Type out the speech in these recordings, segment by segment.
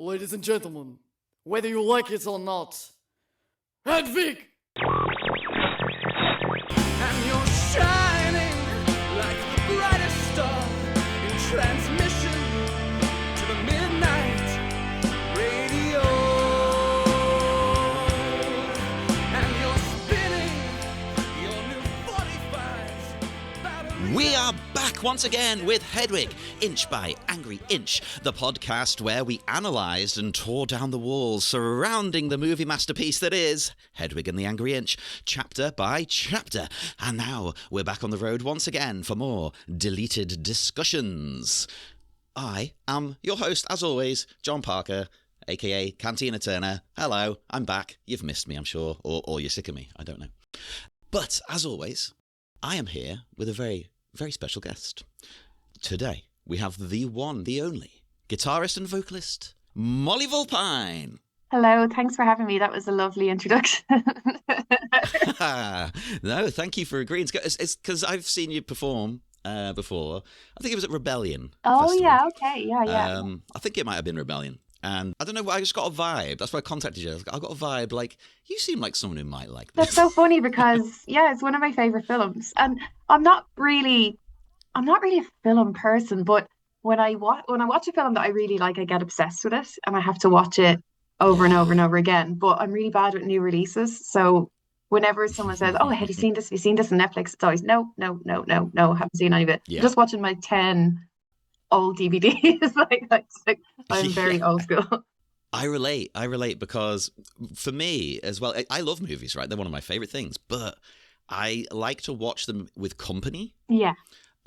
ladies and gentlemen, whether you like it or not, Hedwig! And you're shining like the brightest star in transmission to the midnight radio. And you're spinning your new 45s. We are back once again with Hedwig, Inch by Angry Inch, the podcast where we analysed and tore down the walls surrounding the movie masterpiece that is Hedwig and the Angry Inch, chapter by chapter. And now we're back on the road once again for more deleted discussions. I am your host, as always, John Parker, aka Cantina Turner. Hello, I'm back. You've missed me, I'm sure, or you're sick of me. I don't know. But as always, I am here with a very special guest. Today, we have the one, the only, guitarist and vocalist, Molly Vulpyne. Hello, thanks for having me. That was a lovely introduction. No, thank you for agreeing. It's because I've seen you perform before. I think it was at Rebellion. Oh, Festival. yeah, okay, yeah. I think it might have been Rebellion. And I don't know, I just got a vibe. That's why I contacted you. I got a vibe like, you seem like someone who might like this. That's so funny because, yeah, it's one of my favourite films. And I'm not really a film person, but when I watch a film that I really like, I get obsessed with it and I have to watch it over and over and over again. But I'm really bad with new releases. So whenever someone says, "Oh, have you seen this? Have you seen this on Netflix?" It's always no, haven't seen any of it. Yeah. I'm just watching my 10 old DVDs. I'm very old school. I relate because for me as well, I love movies, right? They're one of my favorite things, but I like to watch them with company. Yeah.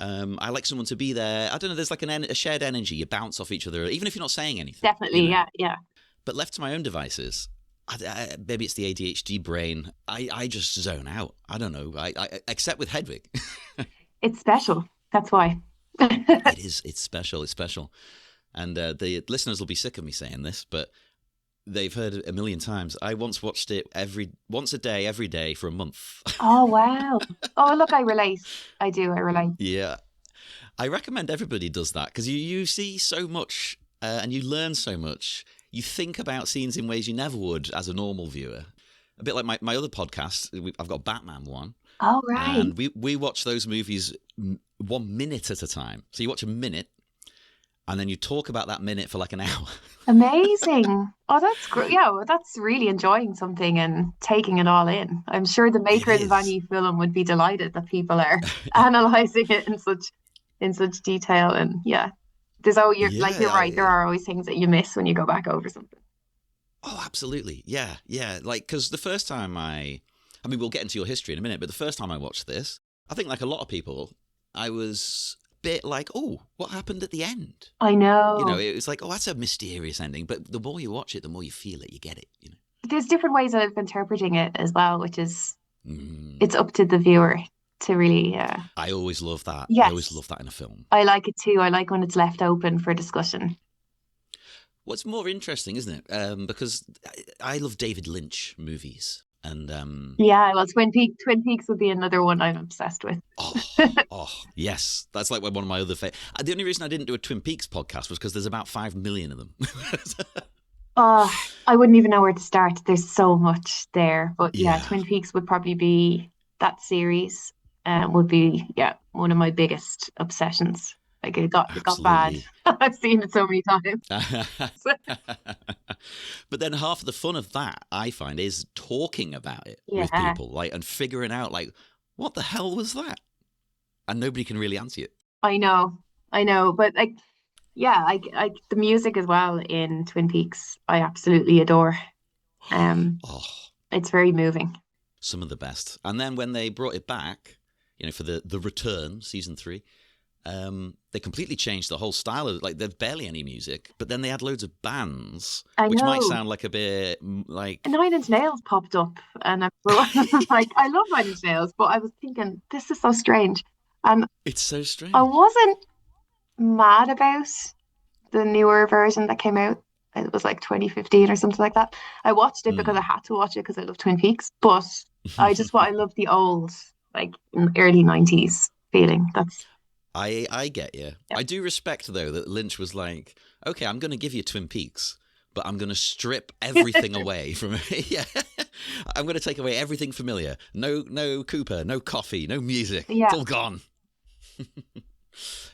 I like someone to be there. I don't know, there's like a shared energy. You bounce off each other, even if you're not saying anything. Definitely, you know? yeah. But left to my own devices, maybe it's the ADHD brain, I just zone out. I don't know, I except with Hedwig. It's special. That's why. It's special. And the listeners will be sick of me saying this, but they've heard it a million times. I once watched it once a day, every day for a month. Oh, wow. Oh, look, I relate. I relate. Yeah. I recommend everybody does that because you see so much and you learn so much. You think about scenes in ways you never would as a normal viewer. A bit like my other podcast. I've got Batman one. Oh, right. And we watch those movies 1 minute at a time. So you watch a minute and then you talk about that minute for like an hour. Amazing. Oh, that's great. Yeah, well, that's really enjoying something and taking it all in. I'm sure the makers of any film would be delighted that people are analysing it in such detail. And yeah, you're right. There are always things that you miss when you go back over something. Oh, absolutely. Yeah. Like, because the first time I mean, we'll get into your history in a minute, but the first time I watched this, I think like a lot of people, I was a bit like, oh, what happened at the end? I know. You know, it was like, oh, that's a mysterious ending. But the more you watch it, the more you feel it, you get it, you know. There's different ways of interpreting it as well, which is, it's up to the viewer to really... I always love that. Yes. I always love that in a film. I like it too. I like when it's left open for discussion. What's more interesting, isn't it? Because I love David Lynch movies. And yeah, well, Twin Peaks would be another one I'm obsessed with. oh, yes, that's like one of my other favorites. The only reason I didn't do a Twin Peaks podcast was because there's about 5 million of them. I wouldn't even know where to start. There's so much there, but yeah, Twin Peaks would probably be that series. Would be one of my biggest obsessions. Like it got bad. I've seen it so many times. But then half of the fun of that, I find, is talking about it with people, like, and figuring out, like, what the hell was that? And nobody can really answer it. I know, but like, I the music as well in Twin Peaks, I absolutely adore. It's very moving. Some of the best. And then when they brought it back, you know, for the return, season 3. They completely changed the whole style of, like, there's barely any music, but then they had loads of bands, which might sound like a bit like... Nine Inch Nails popped up, and I was like, I love Nine Inch Nails, but I was thinking, this is so strange. It's so strange. I wasn't mad about the newer version that came out. It was like 2015 or something like that. I watched it because I had to watch it because I love Twin Peaks, but I love the old, like, early 90s feeling. I get you. Yeah. I do respect, though, that Lynch was like, okay, I'm going to give you Twin Peaks, but I'm going to strip everything away from it. Yeah. I'm going to take away everything familiar. No Cooper, no coffee, no music. Yeah. It's all gone.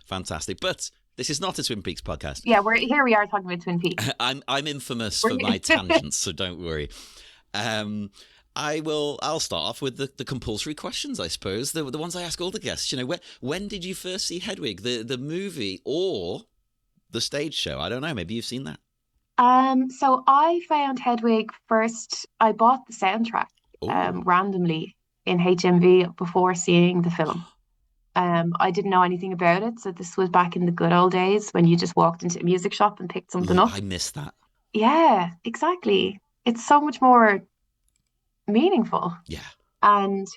Fantastic. But this is not a Twin Peaks podcast. Yeah, we are talking about Twin Peaks. I'm infamous for my tangents, so don't worry. I'll start off with the compulsory questions, I suppose. The ones I ask all the guests. When did you first see Hedwig, the movie or the stage show? I don't know. Maybe you've seen that. So I found Hedwig first. I bought the soundtrack Ooh. randomly in HMV before seeing the film. I didn't know anything about it, so this was back in the good old days when you just walked into a music shop and picked something up. I missed that. Yeah, exactly. It's so much more meaningful. Yeah. And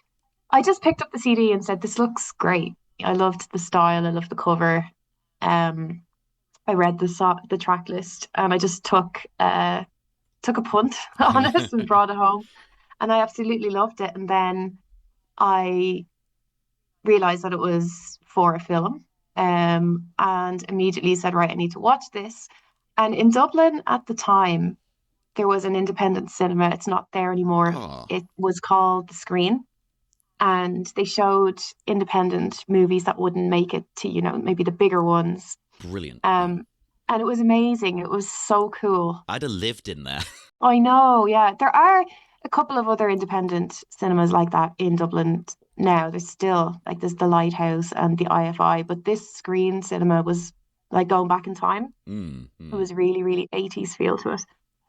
I just picked up the CD and said, "This looks great." I loved the style. I loved the cover. I read the track list and I just took a punt on it and brought it home, and I absolutely loved it. And then I realized that it was for a film, and immediately said, right, I need to watch this. And in Dublin at the time, there was an independent cinema. It's not there anymore. Oh, It was called The Screen, and they showed independent movies that wouldn't make it to, maybe the bigger ones. brilliant. And it was amazing. It was so cool. I'd have lived in there. I know, yeah. There are a couple of other independent cinemas like that in Dublin now. There's still, like, there's the Lighthouse and the IFI, but this Screen cinema was like going back in time. It was really, really 80s feel to it.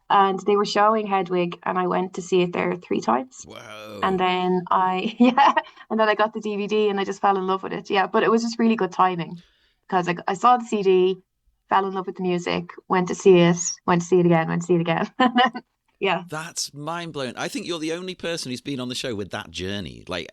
And they were showing Hedwig, and I went to see it there 3 times. Whoa. And then and then I got the DVD and I just fell in love with it. Yeah, but it was just really good timing because I saw the CD, fell in love with the music, went to see it again, went to see it again. Yeah. That's mind-blowing. I think you're the only person who's been on the show with that journey. Like,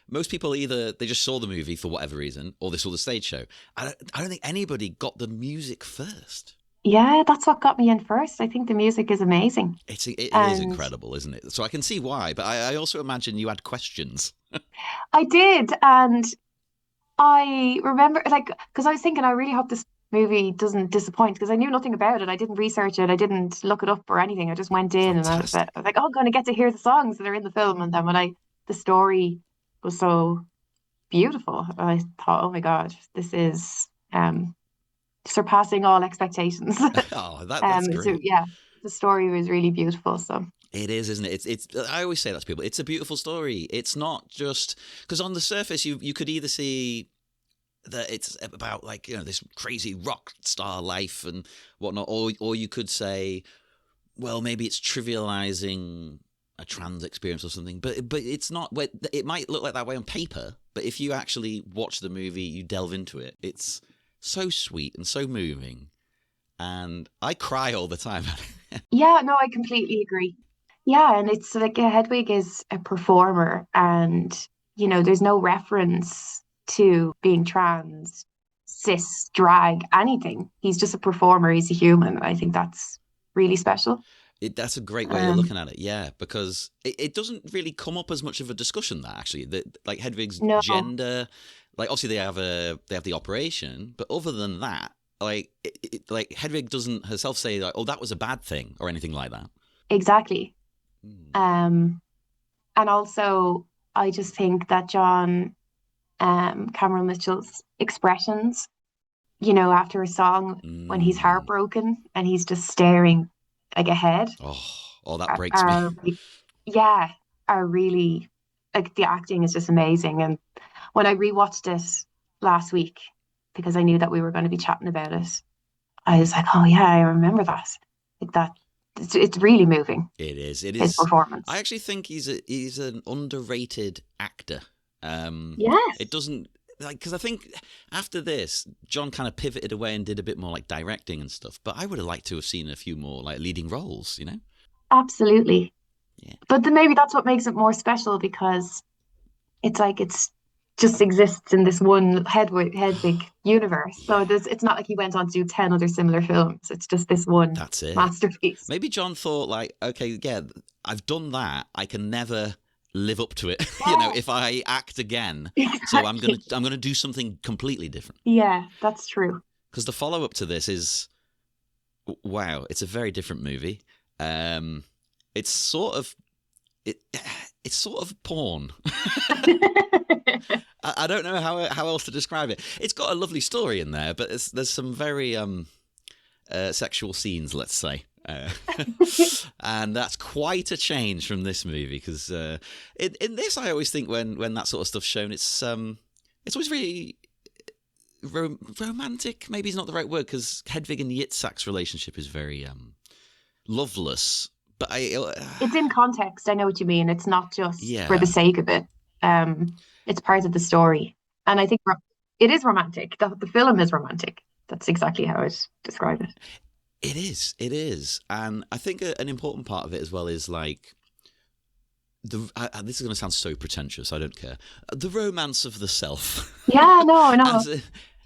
most people either they just saw the movie for whatever reason, or they saw the stage show. I don't think anybody got the music first. Yeah, that's what got me in first. I think the music is amazing. It is incredible, isn't it? So I can see why, but I also imagine you had questions. I did, and I remember, like, because I was thinking, I really hope this movie doesn't disappoint, because I knew nothing about it. I didn't research it. I didn't look it up or anything. I just went in and I was like, oh, I'm going to get to hear the songs that are in the film. And then the story was so beautiful, I thought, oh my God, this is surpassing all expectations. Oh, that's great. So yeah, the story was really beautiful. So it is, isn't it? It's. I always say that to people. It's a beautiful story. It's not just because on the surface you could either see that it's about, like, this crazy rock star life and whatnot, or you could say, well, maybe it's trivializing a trans experience or something. But it's not. It might look like that way on paper, but if you actually watch the movie, you delve into it, it's so sweet and so moving, and I cry all the time. yeah, no, I completely agree. Yeah, and it's like Hedwig is a performer, and there's no reference to being trans, cis, drag, anything. He's just a performer. He's a human. I think that's really special. That's a great way of looking at it, yeah, because it doesn't really come up as much of a discussion, that actually, like Hedwig's gender. Like, obviously they have the operation, but other than that, like like Hedwig doesn't herself say, like, oh, that was a bad thing or anything like that. Exactly. And also I just think that John Cameron Mitchell's expressions, after a song when he's heartbroken and he's just staring like ahead. Oh, that breaks me. Yeah, are really, like, the acting is just amazing. And when I rewatched it last week, because I knew that we were going to be chatting about it, I was like, oh yeah, I remember that. Like that, it's really moving. It is. His performance. I actually think he's an underrated actor. Yes. It doesn't, like, because I think after this, John kind of pivoted away and did a bit more like directing and stuff. But I would have liked to have seen a few more like leading roles. Absolutely. Yeah. But then maybe that's what makes it more special, because it's like it's just exists in this one Hedwig universe. So it's not like he went on to do 10 other similar films. It's just this one masterpiece. Maybe John thought, like, okay, yeah, I've done that. I can never live up to it, if I act again. Exactly. So I'm gonna do something completely different. Yeah, that's true. Because the follow-up to this is Wow, it's a very different movie. It's sort of it's sort of porn. I don't know how else to describe it. It's got a lovely story in there, but there's some very sexual scenes, let's say. And that's quite a change from this movie, because in this, I always think when that sort of stuff's shown, it's always really romantic. Maybe is not the right word, because Hedwig and Yitzhak's relationship is very loveless. But it's in context. I know what you mean. It's not just Yeah. for the sake of it. It's part of the story, and I think it is romantic. The film is romantic. That's exactly how I'd describe it. It is, and I think an important part of it as well is like this is going to sound so pretentious. I don't care. The romance of the self. Yeah, no.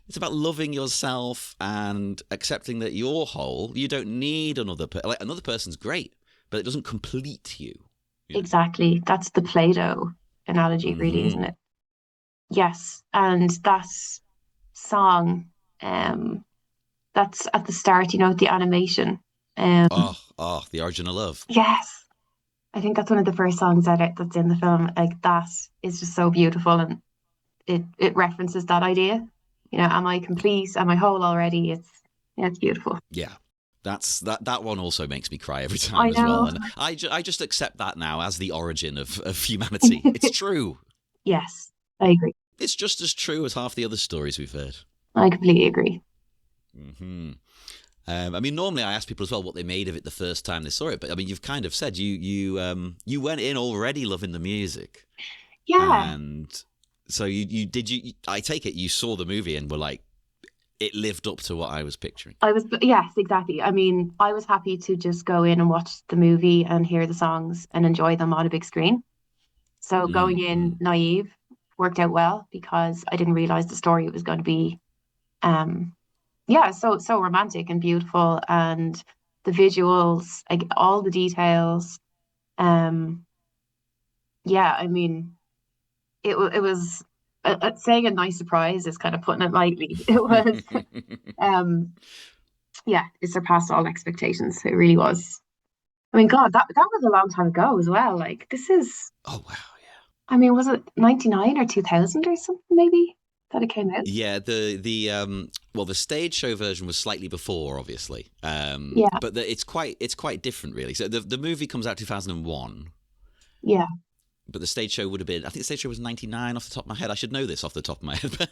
It's about loving yourself and accepting that you're whole. You don't need another another person's great, but it doesn't complete you. Exactly. That's the Play-Doh analogy, really, isn't it? Yes, and that song, that's at the start, the animation. The Origin of Love. Yes, I think that's one of the first songs that's in the film. Like, that is just so beautiful, and it references that idea. Am I complete? Am I whole already? It's beautiful. Yeah. That one also makes me cry every time as well, and I just accept that now as the origin of humanity. It's true. Yes, I agree. It's just as true as half the other stories we've heard. I completely agree. I mean, normally I ask people as well what they made of it the first time they saw it, but I mean, you've kind of said you went in already loving the music. Yeah. And so I take it you saw the movie and were like, it lived up to what I was picturing. Yes, exactly. I mean, I was happy to just go in and watch the movie and hear the songs and enjoy them on a big screen. So going in naive worked out well, because I didn't realize the story was going to be, so romantic and beautiful, and the visuals, like all the details. I mean, it was. Saying a nice surprise is kind of putting it lightly. It was, it surpassed all expectations. It really was. I mean, God, that was a long time ago as well. Like, this is. Oh wow, yeah. I mean, was it 99 or 2000 or something? Maybe that it came out. Yeah, the stage show version was slightly before, obviously. But it's quite different, really. So the movie comes out 2001. Yeah. But the stage show would have been, I think the stage show was 99 off the top of my head. I should know this off the top of my head, but,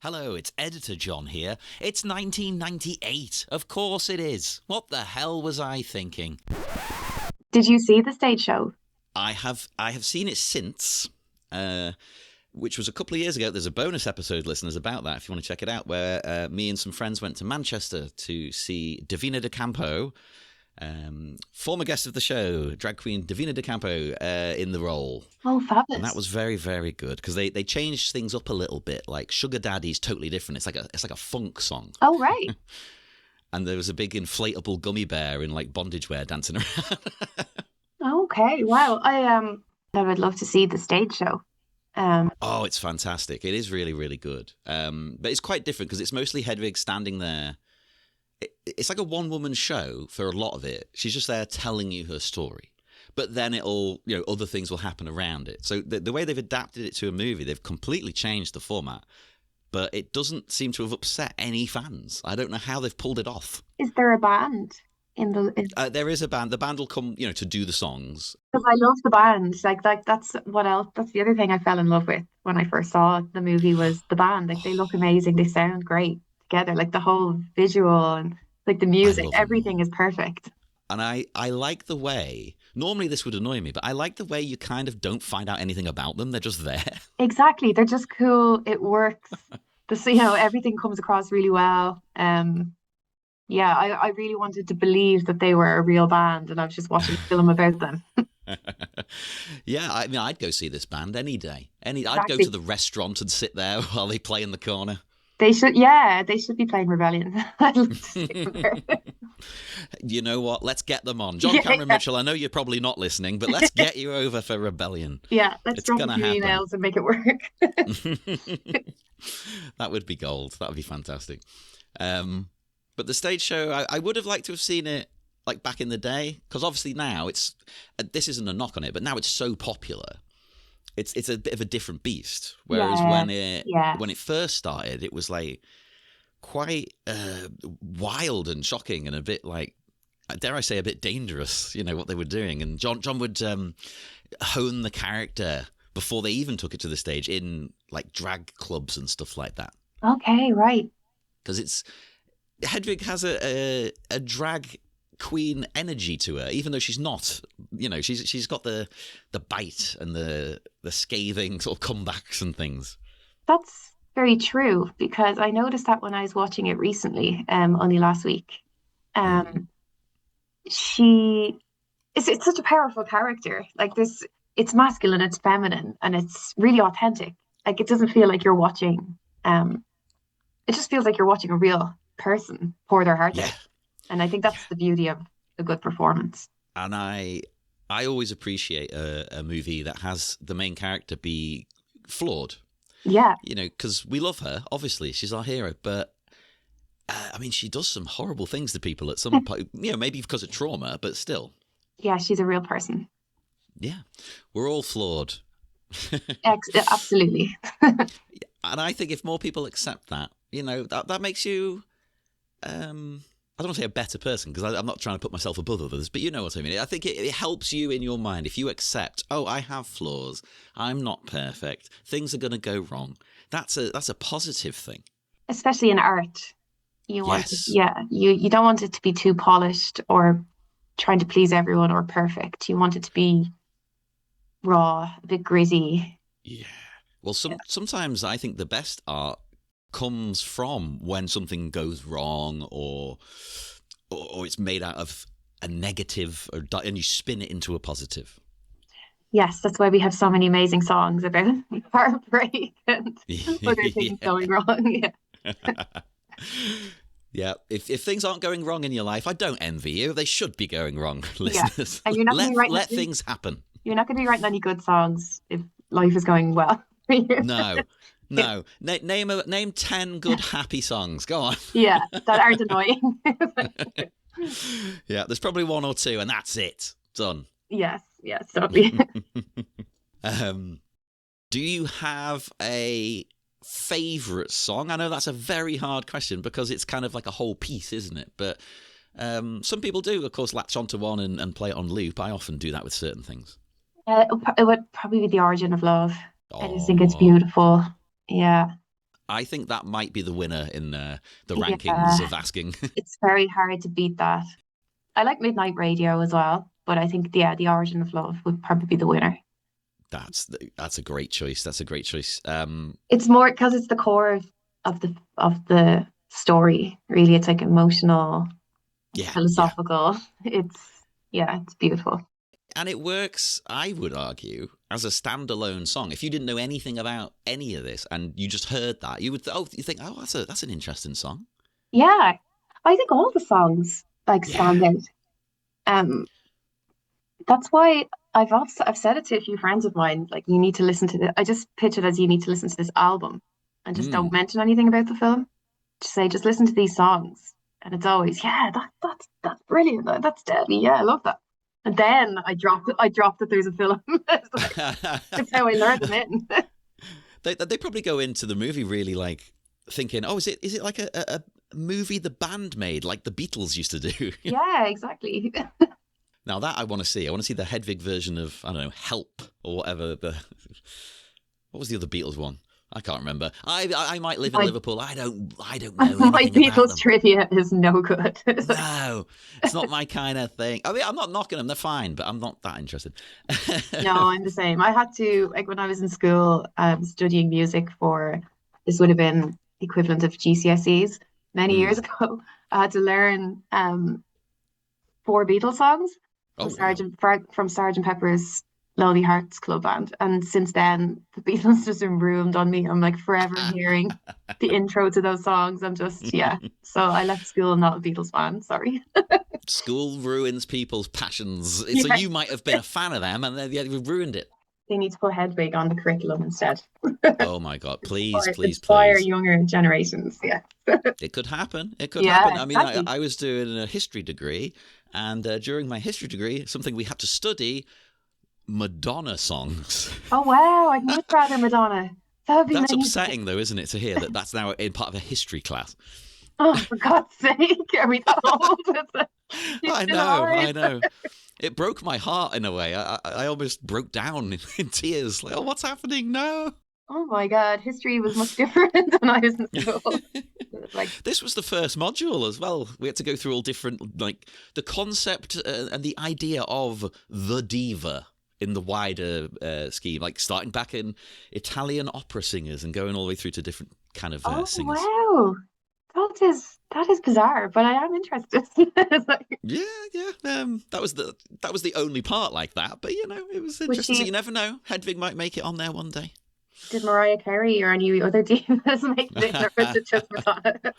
Hello, it's Editor John here. It's 1998. Of course it is. What the hell was I thinking? Did you see the stage show? I have seen it since, which was a couple of years ago. There's a bonus episode, listeners, about that, if you want to check it out, where me and some friends went to Manchester to see Davina De Campo, former guest of the show, drag queen Davina De Campo, in the role. Oh, fabulous. And that was very, very good, because they changed things up a little bit. Like Sugar Daddy's totally different. It's like a funk song. Oh, right. And there was a big inflatable gummy bear in like bondage wear dancing around. Okay, wow. I would love to see the stage show. Oh, it's fantastic. It is really, really good. But it's quite different, because it's mostly Hedwig standing there. It's like a one-woman show for a lot of it. She's just there telling you her story. But then other things will happen around it. So the way they've adapted it to a movie, they've completely changed the format. But it doesn't seem to have upset any fans. I don't know how they've pulled it off. Is there a band in the? There is a band. The band will come, to do the songs. Because I love the band. Like that's what else. That's the other thing I fell in love with when I first saw the movie, was the band. Like, they look amazing. They sound great together. Like, the whole visual and like the music, everything is perfect. And I like the way, normally this would annoy me, but I like the way you kind of don't find out anything about them. They're just there. Exactly. They're just cool. It works. Everything comes across really well. I really wanted to believe that they were a real band, and I was just watching a film about them. Yeah, I mean, I'd go see this band any day. I'd go Exactly. to the restaurant and sit there while they play in the corner. They should be playing Rebellion. I'd love to see them there. You know what? Let's get them on. John Cameron Mitchell, I know you're probably not listening, but let's get you over for Rebellion. Yeah, let's drop a few happen. emails and make it work. That would be gold. That would be fantastic. But But the stage show, I would have liked to have seen it like back in the day, because obviously now it's this isn't a knock on it, but now it's so popular. It's a bit of a different beast. Whereas when it first started, it was like quite wild and shocking and a bit like, dare I say, a bit dangerous, what they were doing. And John would hone the character before they even took it to the stage in like drag clubs and stuff like that. Okay, right. Because Hedwig has a drag queen energy to her, even though she's not. She's got the bite and the scathing sort of comebacks and things. That's very true, because I noticed that when I was watching it recently, only last week. It's such a powerful character. Like it's masculine, it's feminine, and it's really authentic. Like it doesn't feel like you're watching. It just feels like you're watching a real person pour their heart out. And I think that's the beauty of a good performance. And I always appreciate a movie that has the main character be flawed. Yeah. Because we love her, obviously. She's our hero. But, she does some horrible things to people at some point. Maybe because of trauma, but still. Yeah, she's a real person. Yeah. We're all flawed. Absolutely. And I think if more people accept that, that makes you... I don't want to say a better person, because I'm not trying to put myself above others, but you know what I mean. I think it helps you in your mind if you accept, I have flaws, I'm not perfect, things are going to go wrong. That's a positive thing. Especially in art. You don't want it to be too polished or trying to please everyone or perfect. You want it to be raw, a bit gritty. Yeah. Well, sometimes I think the best art comes from when something goes wrong or it's made out of a negative and you spin it into a positive. Yes, that's why we have so many amazing songs about heartbreak and other things going wrong. Yeah. Yeah, if things aren't going wrong in your life, I don't envy you. They should be going wrong, listeners. And you're not let things happen. You're not going to be writing any good songs if life is going well for you. No. Name 10 good happy songs. Go on. Yeah, that aren't annoying. Yeah, there's probably one or two, and that's it. Done. Yes, totally. Do you have a favourite song? I know that's a very hard question because it's kind of like a whole piece, isn't it? But some people do, of course, latch onto one and play it on loop. I often do that with certain things. It would probably be The Origin of Love. I just think it's beautiful. Yeah. I think that might be the winner in the rankings of asking. It's very hard to beat that. I like Midnight Radio as well, but I think The Origin of Love would probably be the winner. That's a great choice. That's a great choice. It's more because it's the core of the story. Really, it's like emotional, philosophical. Yeah. It's beautiful. And it works, I would argue, as a standalone song. If you didn't know anything about any of this and you just heard that, you would think, that's an interesting song. Yeah, I think all the songs stand out. That's why I've said it to a few friends of mine. Like, you need to listen to this. I just pitch it as you need to listen to this album, and just don't mention anything about the film. Just listen to these songs, and it's always that's brilliant. That's deadly. Yeah, I love that. And then I dropped it. There's a film. That's how I learned them in. They probably go into the movie really like thinking, is it like a movie the band made, like the Beatles used to do? Yeah, exactly. Now that I want to see. I want to see the Hedwig version of, I don't know, Help or whatever. What was the other Beatles one? I can't remember. I might live in Liverpool. I don't know. My Beatles trivia is no good. No, it's not my kind of thing. I mean, I'm not knocking them. They're fine, but I'm not that interested. No, I'm the same. I had to, when I was in school, studying music this would have been the equivalent of GCSEs many years ago. I had to learn 4 Beatles songs from Sgt. Pepper's Lonely Hearts Club Band, and since then the Beatles just been ruined on me. I'm like forever hearing the intro to those songs. I'm just so I left school not a Beatles fan. Sorry. School ruins people's passions, so you might have been a fan of them and then you ruined it. they need to put Hedwig on the curriculum instead. Oh my God, please, please, Inspire please. younger generations. Yeah. It could happen. It could Yeah, happen. I mean, exactly. I was doing a history degree, and during my history degree, something we had to study Madonna songs. Oh wow, I'd much rather Madonna. That would be That's amazing. upsetting, though, isn't it, to hear that that's now in part of a history class? Oh, for God's sake, are we that old? She's I still know, I alive. know. It broke my heart in a way. I almost broke down in tears. Like, oh, what's happening? No. Oh my God, history was much different when I was in school. It was like, This was the first module as well. We had to go through all different, like, the concept and the idea of the diva in the wider scheme, like starting back in Italian opera singers and going all the way through to different kind of oh singers. wow, that is bizarre, but I am interested. It's like, Yeah, yeah. That was the only part like that, but it was was interesting. So she? you never know. Hedwig might make it on there one day. Did Mariah Carey or any other divas make it, or was it just Madonna?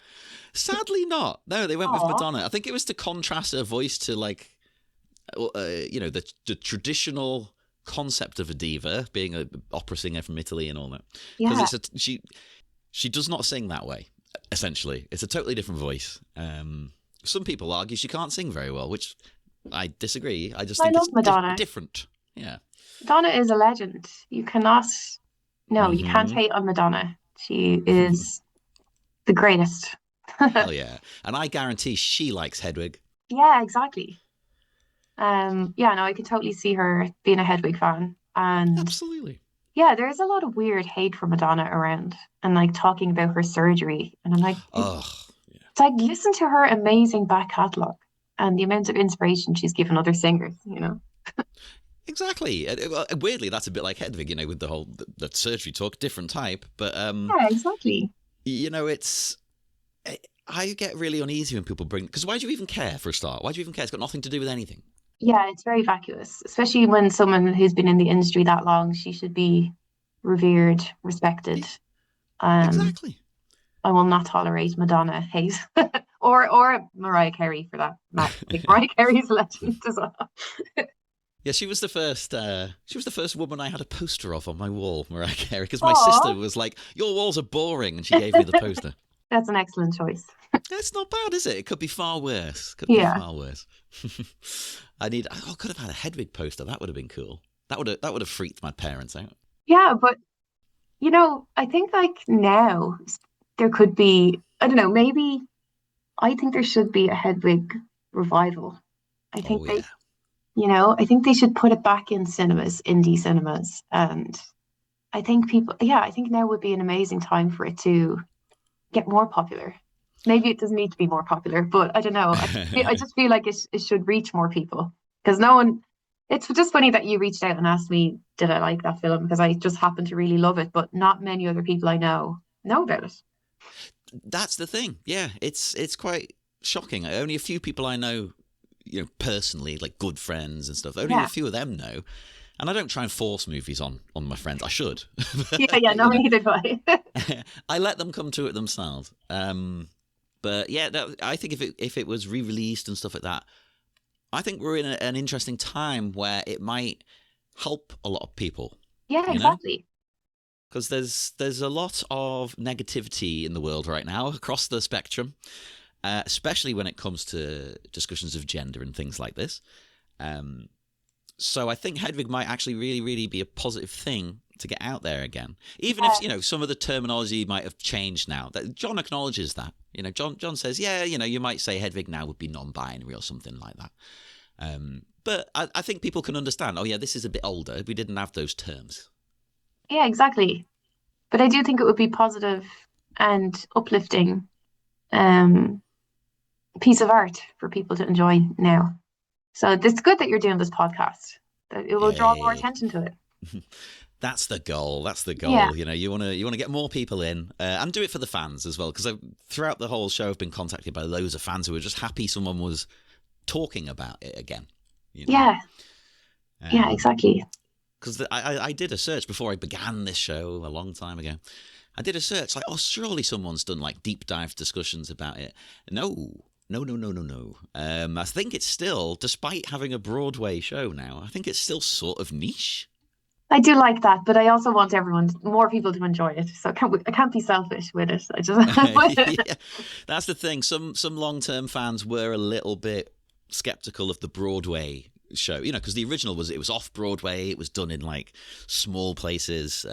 Sadly, not. No, they went with Oh, Madonna. I think it was to contrast her voice to like, the traditional concept of a diva being an opera singer from Italy and all that. Because yeah. she does not sing that way. Essentially, it's a totally different voice. Some people argue she can't sing very well, which I disagree. I just I think love it's Madonna. different. Yeah. Madonna is a legend. You cannot, no, you can't Hmm. hate on Madonna. She is the greatest. Hell yeah. And I guarantee she likes Hedwig. Yeah, exactly. Yeah, no, I could totally see her being a Hedwig fan. And Absolutely. yeah, there is a lot of weird hate for Madonna around and like talking about her surgery. And I'm like, Oh, it's like listen to her amazing back catalogue and the amount of inspiration she's given other singers. exactly. Well, weirdly, that's a bit like Hedwig, with the whole the surgery talk, different type. But Yeah, exactly. it's I get really uneasy when people bring, because why do you even care for a start? Why do you even care? It's got nothing to do with anything. Yeah, it's very vacuous, especially when someone who's been in the industry that long, she should be revered, respected. Yeah, Um, exactly. I will not tolerate Madonna hate or Mariah Carey for that matter. Like Mariah Carey's a legend as well. Yeah, she was the first. She was the first woman I had a poster of on my wall, Mariah Carey, because my Aw, sister was like, "Your walls are boring," and she gave me the poster. that's an excellent choice. That's not bad, is it? It could be far worse. Could be Yeah. far worse. I could have had a Hedwig poster. That would have been cool. That would have freaked my parents out. Yeah, but I think like now there could be, I don't know, maybe I think there should be a Hedwig revival. I think Oh they, yeah. I think they should put it back in cinemas, indie cinemas. And I think I think now would be an amazing time for it to get more popular. Maybe it doesn't need to be more popular, but I don't know. I just feel like it should reach more people because no one. It's just funny that you reached out and asked me, did I like that film? Because I just happen to really love it, but not many other people I know about it. That's the thing. Yeah, it's quite shocking. Only a few people I know, personally, like good friends and stuff. Only a Yeah, few of them know. And I don't try and force movies on my friends. I should. yeah, yeah. No, you know, neither do I. I let them come to it themselves. But yeah, no, I think if it was re-released and stuff like that, I think we're in an interesting time where it might help a lot of people. Yeah, You know, exactly. because there's a lot of negativity in the world right now across the spectrum, especially when it comes to discussions of gender and things like this. Um, so I think Hedwig might actually really, really be a positive thing to get out there again, even if Yeah, some of the terminology might have changed now. That John acknowledges that. John says, yeah, you might say Hedwig now would be non-binary or something like that. But I think people can understand. Oh yeah, this is a bit older. We didn't have those terms. yeah, exactly. But I do think it would be positive and uplifting um piece of art for people to enjoy now. So it's good that you're doing this podcast. That it will draw more Yay. attention to it. That's the goal. That's the Yeah. goal. You want to get more people in, and do it for the fans as well. Because throughout the whole show, I've been contacted by loads of fans who were just happy someone was talking about it again. Yeah. Yeah, exactly. Because I did a search before I began this show a long time ago. I did a search like, oh, surely someone's done like deep dive discussions about it. No. No, no, no, no, no. I think it's still, despite having a Broadway show now, I think it's still sort of niche. I do like that, but I also want more people to enjoy it. So I can't be selfish with it. I just Yeah, that's the thing. Some long-term fans were a little bit skeptical of the Broadway show, because the original it was off Broadway. It was done in like small places.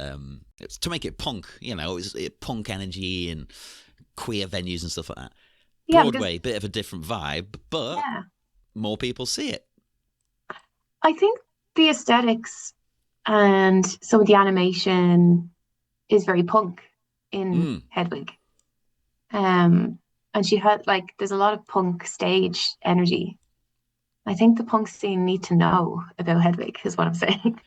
It's to make it punk, punk energy and queer venues and stuff like that. yeah, because Broadway, bit of a different vibe, but yeah, more people see it. I think the aesthetics and some of the animation is very punk in Mm, Hedwig. Um, and she had like there's a lot of punk stage energy. I think the punk scene need to know about Hedwig, is what I'm saying.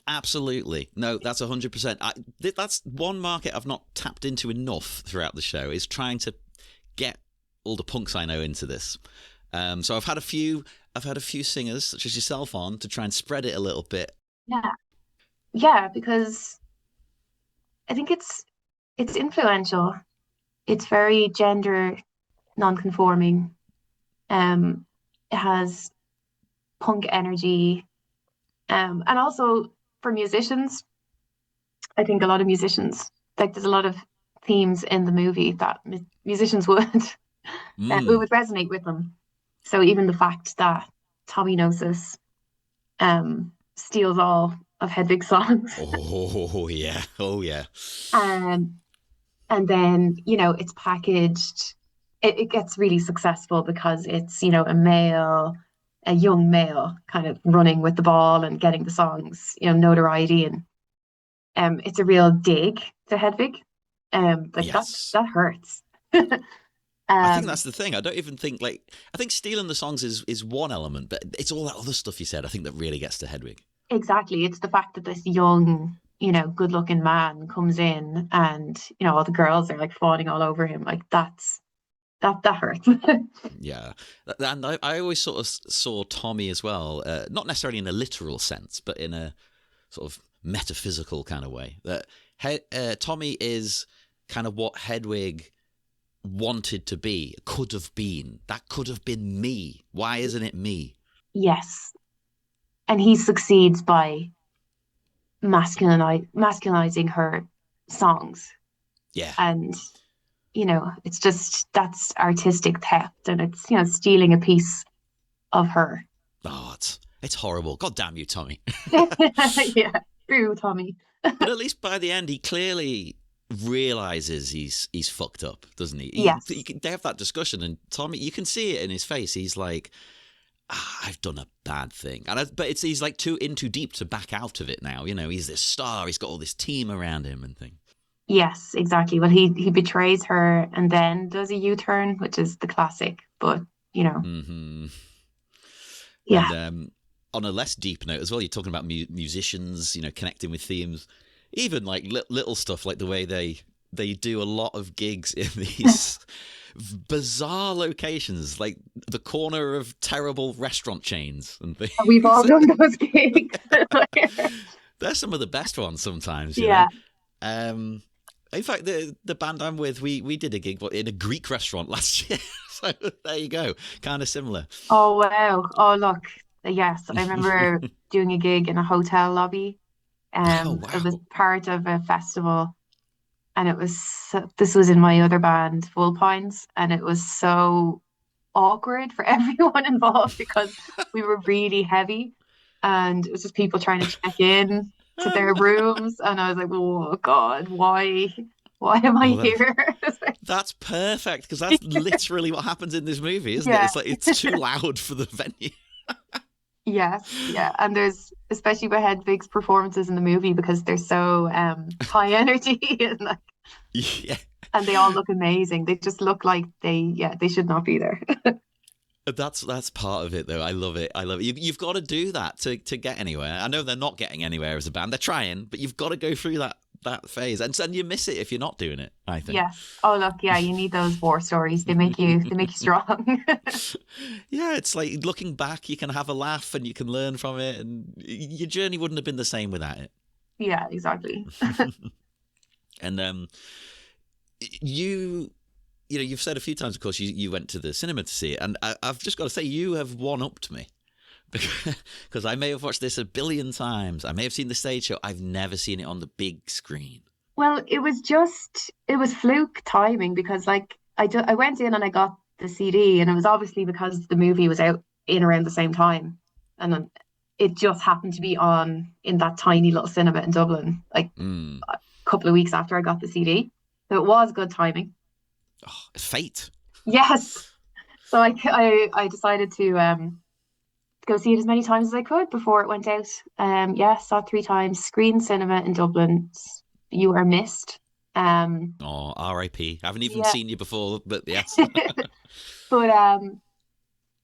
absolutely. No, that's 100%. That's one market I've not tapped into enough throughout the show, is trying to get all the punks I know into this. So I've had a few singers such as yourself on to try and spread it a little bit. Yeah. Yeah, because I think it's influential. It's very gender non-conforming. Um, it has punk energy. And also for musicians, I think a lot of musicians, like there's a lot of themes in the movie that musicians would it Mm. would resonate with them. So even the fact that Tommy Gnosis steals all of Hedwig's songs, Oh yeah, oh yeah, um, and then it's packaged. It gets really successful because it's a young male kind of running with the ball and getting the songs notoriety, and it's a real dig to Hedwig. Like yes. that hurts. I think um that's the thing. I don't even think I think stealing the songs is one element, but it's all that other stuff you said. I think that really gets to Hedwig. exactly, it's the fact that this young good looking man comes in, and all the girls are like fawning all over him. Like that hurts. Yeah, and I always sort of saw Tommy as well, not necessarily in a literal sense, but in a sort of metaphysical kind of way. That Tommy is kind of what Hedwig wanted to be, could have been. That could have been me. Why isn't it me? Yes, and he succeeds by masculinizing her songs, Yeah. and it's just that's artistic theft, and it's stealing a piece of her. Oh, it's horrible. God damn you, Tommy. Yeah, true, Tommy. But at least by the end, he clearly realizes he's fucked up, doesn't he? Yes, They have that discussion, and Tommy, you can see it in his face. He's like, I've done a bad thing, but he's like too deep to back out of it now. He's this star. He's got all this team around him and things. yes, exactly. Well, he betrays her and then does a U-turn, which is the classic. But Mm-hmm. yeah, And on a less deep note as well, you're talking about musicians, connecting with themes, even like little stuff like the way they do a lot of gigs in these bizarre locations, like the corner of terrible restaurant chains and things. we've all done those gigs. They're some of the best ones sometimes, Yeah. In fact, the band I'm with, we did a gig in a Greek restaurant last year. So there you go, kind of similar. Oh wow. Oh look. Yes, I remember doing a gig in a hotel lobby. Oh It was wow. part of a festival, and this was in my other band, Vulpynes, and it was so awkward for everyone involved because we were really heavy, and it was just people trying to check in to their rooms, and I was like, oh God, why am I Oh, here? that's perfect, because that's literally what happens in this movie, isn't it? Yeah. It's like it's too loud for the venue. Yes, yeah, and there's especially with Hedwig's performances in the movie because they're so high energy and like, Yeah, and they all look amazing. They just look like they should not be there. that's part of it, though. I love it. I love it. You've got to do that to get anywhere. I know they're not getting anywhere as a band. They're trying, but you've got to go through that phase, and you miss it if you're not doing it, I think. Yes. Oh look, yeah, you need those war stories. They make you strong. Yeah, it's like looking back, you can have a laugh and you can learn from it, and your journey wouldn't have been the same without it. Yeah, exactly. And you've said a few times, of course, you went to the cinema to see it, and I've just got to say, you have one-upped me Because I may have watched this a billion times. I may have seen the stage show. I've never seen it on the big screen. Well, it was fluke timing because like I went in and I got the CD and it was obviously because the movie was out in around the same time. And then it just happened to be on in that tiny little cinema in Dublin, like Mm. a couple of weeks after I got the CD. So it was good timing. Oh, fate. Yes. So I decided to go see it as many times as I could before it went out. Yeah, saw it 3 times. Screen cinema in Dublin. You are missed. Oh, R.I.P. I haven't even Yeah. seen you before, but yes. But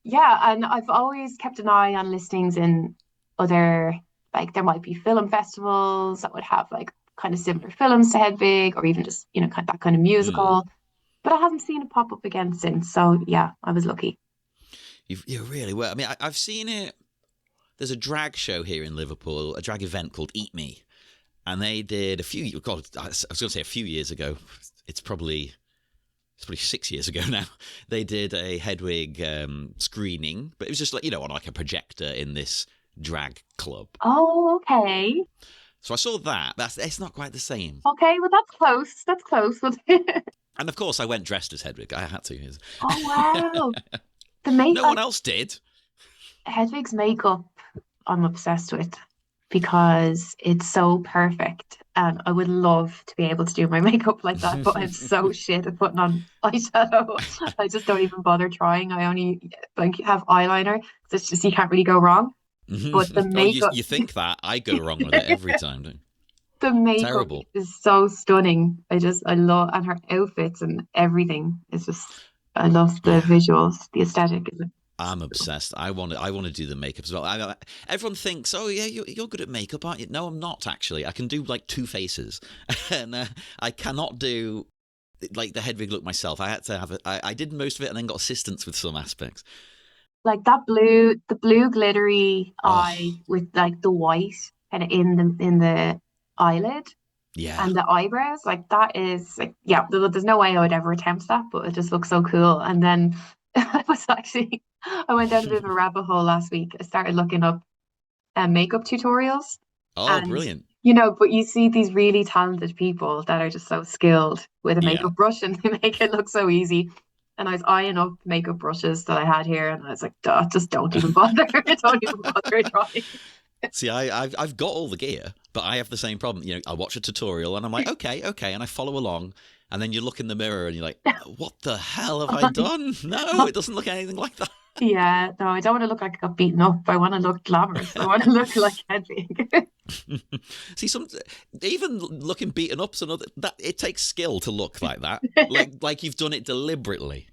yeah, and I've always kept an eye on listings in other, like there might be film festivals that would have like kind of similar films to Hedwig, or even just, kind of that kind of Mm. musical. But I haven't seen it pop up again since. So yeah, I was lucky. You really were. I mean, I've seen it. There's a drag show here in Liverpool, a drag event called Eat Me. And they did God, I was going to say a few years ago. It's probably 6 years ago now. They did a Hedwig screening, but it was just like, on like a projector in this drag club. Oh, okay. So I saw that. It's not quite the same. Okay, well that's close. That's close. And of course, I went dressed as Hedwig. I had to. Oh wow. The No one else did. Hedwig's makeup, I'm obsessed with because it's so perfect. And I would love to be able to do my makeup like that, but I'm so shit at putting on eyeshadow. I just don't even bother trying. I only like have eyeliner. It's just you can't really go wrong. But the Oh, makeup, you think that? I go wrong with it every time. Don't you? the makeup Terrible. is so stunning. I love, and her outfits and everything is just, I love the Yeah. visuals, the aesthetic. I'm obsessed. I want to do the makeup as well. Everyone thinks, oh yeah, you're good at makeup, aren't you? No, I'm not actually. I can do like 2 faces, and I cannot do like the Hedwig look myself. I had to have I did most of it, and then got assistance with some aspects. Like the blue glittery eye Oh with like the white kind of in the eyelid yeah, and the eyebrows, like that is like, yeah, there's no way I would ever attempt that, but it just looks so cool. And then I went down a bit of a rabbit hole last week. I started looking up makeup tutorials, oh and brilliant, but you see these really talented people that are just so skilled with a yeah. makeup brush and they make it look so easy. And I was eyeing up makeup brushes that I had here, and I was like, "Duh, just don't even bother. Don't even bother trying." See, I've got all the gear, but I have the same problem. I watch a tutorial and I'm like, okay, and I follow along, and then you look in the mirror and you're like, what the hell have I done? No, it doesn't look anything like that. Yeah, no, I don't want to look like I got beaten up. I want to look glamorous. I want to look like Hedwig. See, even looking beaten up's another that it takes skill to look like that. Like you've done it deliberately,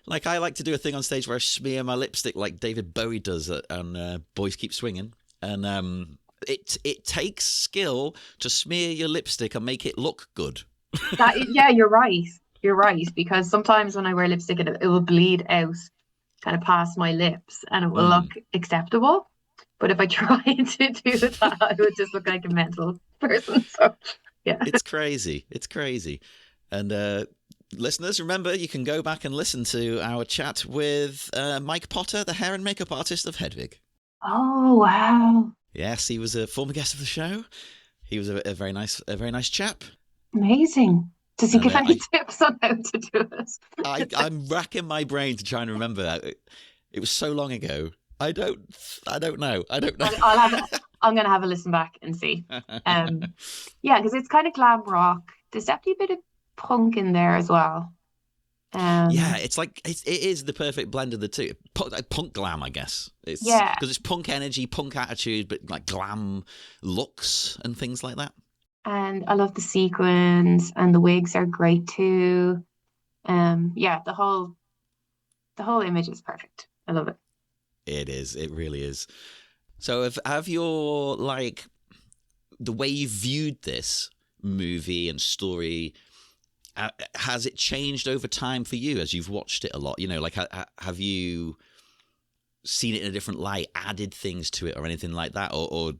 Like I like to do a thing on stage where I smear my lipstick like David Bowie does on Boys Keep Swinging, and it takes skill to smear your lipstick and make it look good. Yeah, you're right. You're right, because sometimes when I wear lipstick, it will bleed out kind of past my lips and it will look Mm. acceptable. But if I try to do that, I would just look like a mental person. So, yeah. It's crazy. It's crazy. And listeners, remember, you can go back and listen to our chat with Mike Potter, the hair and makeup artist of Hedwig. Oh, wow. Yes, he was a former guest of the show. He was a very nice chap. Amazing. Does he And give any tips on how to do it? I'm racking my brain to try and remember that. It was so long ago. I don't know. I'm gonna have a listen back and see. Yeah, because it's kind of glam rock. There's definitely a bit of punk in there as well. Yeah, it's like it is the perfect blend of the two. Punk glam, I guess. It's Yeah, because it's punk energy, punk attitude, but like glam looks and things like that. and I love the sequins, and the wigs are great too. Yeah, the whole image is perfect. I love it. It is. It really is. So have your like the way you viewed this movie and story, has it changed over time for you as you've watched it a lot? Like have you seen it in a different light, added things to it or anything like that? Or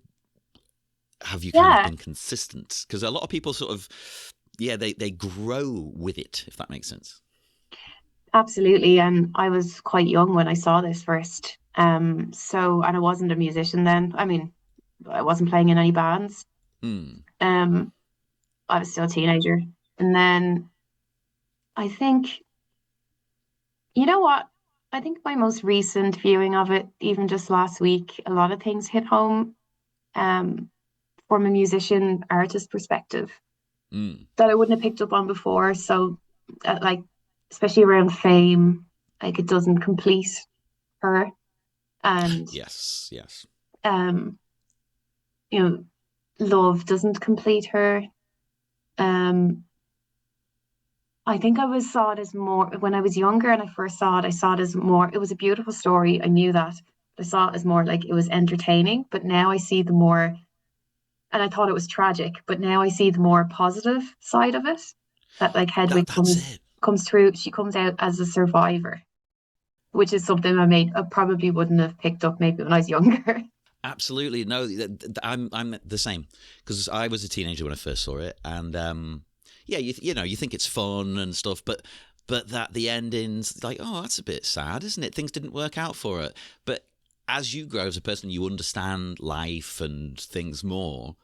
have you kind of Yeah, been consistent? Because a lot of people sort of, yeah, they grow with it, if that makes sense. absolutely. And I was quite young when I saw this first. So, and I wasn't a musician then. I mean, I wasn't playing in any bands. Hmm. Um, I was still a teenager. And then I think, you know what? I think my most recent viewing of it, even just last week, a lot of things hit home um, from a musician artist perspective Hmm. that I wouldn't have picked up on before. So, like, especially around fame, like it doesn't complete her. And, Yes. Yes. um, you know, love doesn't complete her. Um, I think I was saw it as more when I was younger and I first saw it, I saw it as more, it was a beautiful story. I knew that. I saw it as more like it was entertaining, but now I see the more, and I thought it was tragic, but now I see the more positive side of it. That like Hedwig That's comes it. comes through, she comes out as a survivor, which is something I probably wouldn't have picked up maybe when I was younger. Absolutely. No, I'm the same because I was a teenager when I first saw it, and yeah, you know, you think it's fun and stuff, but that the ending's like, oh, that's a bit sad, isn't it? Things didn't work out for it. But as you grow as a person, you understand life and things more.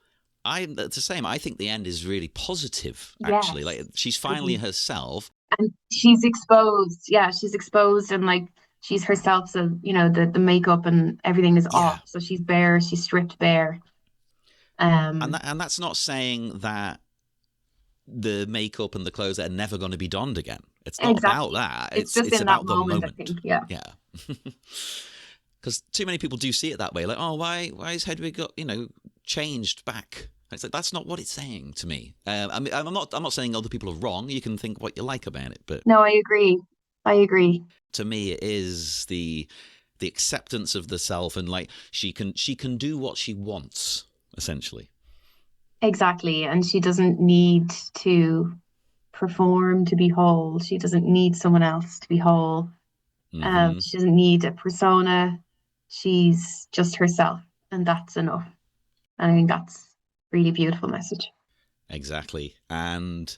I'm the same. I think the end is really positive, actually. Like Yes. she's finally herself. And she's exposed. Yeah, she's exposed and like she's herself. So, the makeup and everything is Yeah, off. So she's bare, she's stripped bare. Um, and that's not saying that the makeup and the clothes are never going to be donned again. It's not about exactly. that. It's It's just it's in that about the moment, I moment. think. Yeah. Yeah. Because too many people do see it that way. Like, oh, why is Hedwig got changed back? It's like that's not what it's saying to me. I mean, I'm not saying other people are wrong. You can think what you like about it, but No, I agree. I agree. to me, it is the acceptance of the self and like she can do what she wants essentially. Exactly. And she doesn't need to perform to be whole. She doesn't need someone else to be whole. Hmm. She doesn't need a persona. She's just herself, and that's enough. And I think that's a really beautiful message. Exactly. And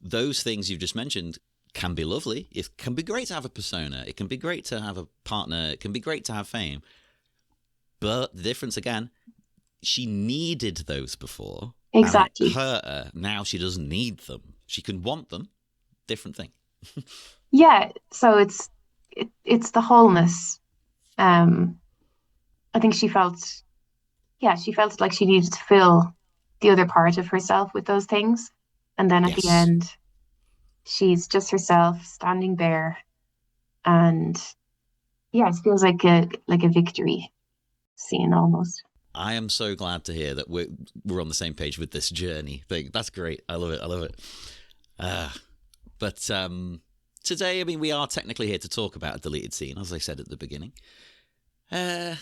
those things you've just mentioned can be lovely. It can be great to have a persona. It can be great to have a partner. It can be great to have fame. But the difference again, she needed those before and it Exactly. hurt her. Now she doesn't need them. She can want them. Different thing. Yeah. So it's the wholeness. Um, I think she felt like she needed to fill the other part of herself with those things. And then at the Yes. end, she's just herself standing bare. And yeah, it feels like a victory scene almost. I am so glad to hear that we're on the same page with this journey thing. That's great. I love it. I love it. But today, I mean, we are technically here to talk about a deleted scene, as I said at the beginning. Uh,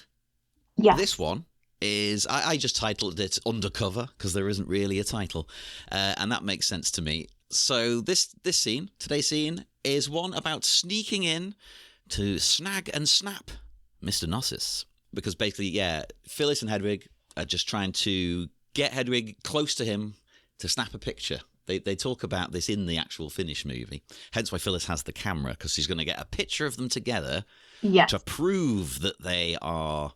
this Yes. one is I just titled it Undercover because there isn't really a title, and that makes sense to me. So today's scene, is one about sneaking in to snag and snap Mr. Gnosis. Because basically, yeah, Phyllis and Hedwig are just trying to get Hedwig close to him to snap a picture. They talk about this in the actual Finnish movie. Hence why Phyllis has the camera, because she's going to get a picture of them together to Yes. prove that they are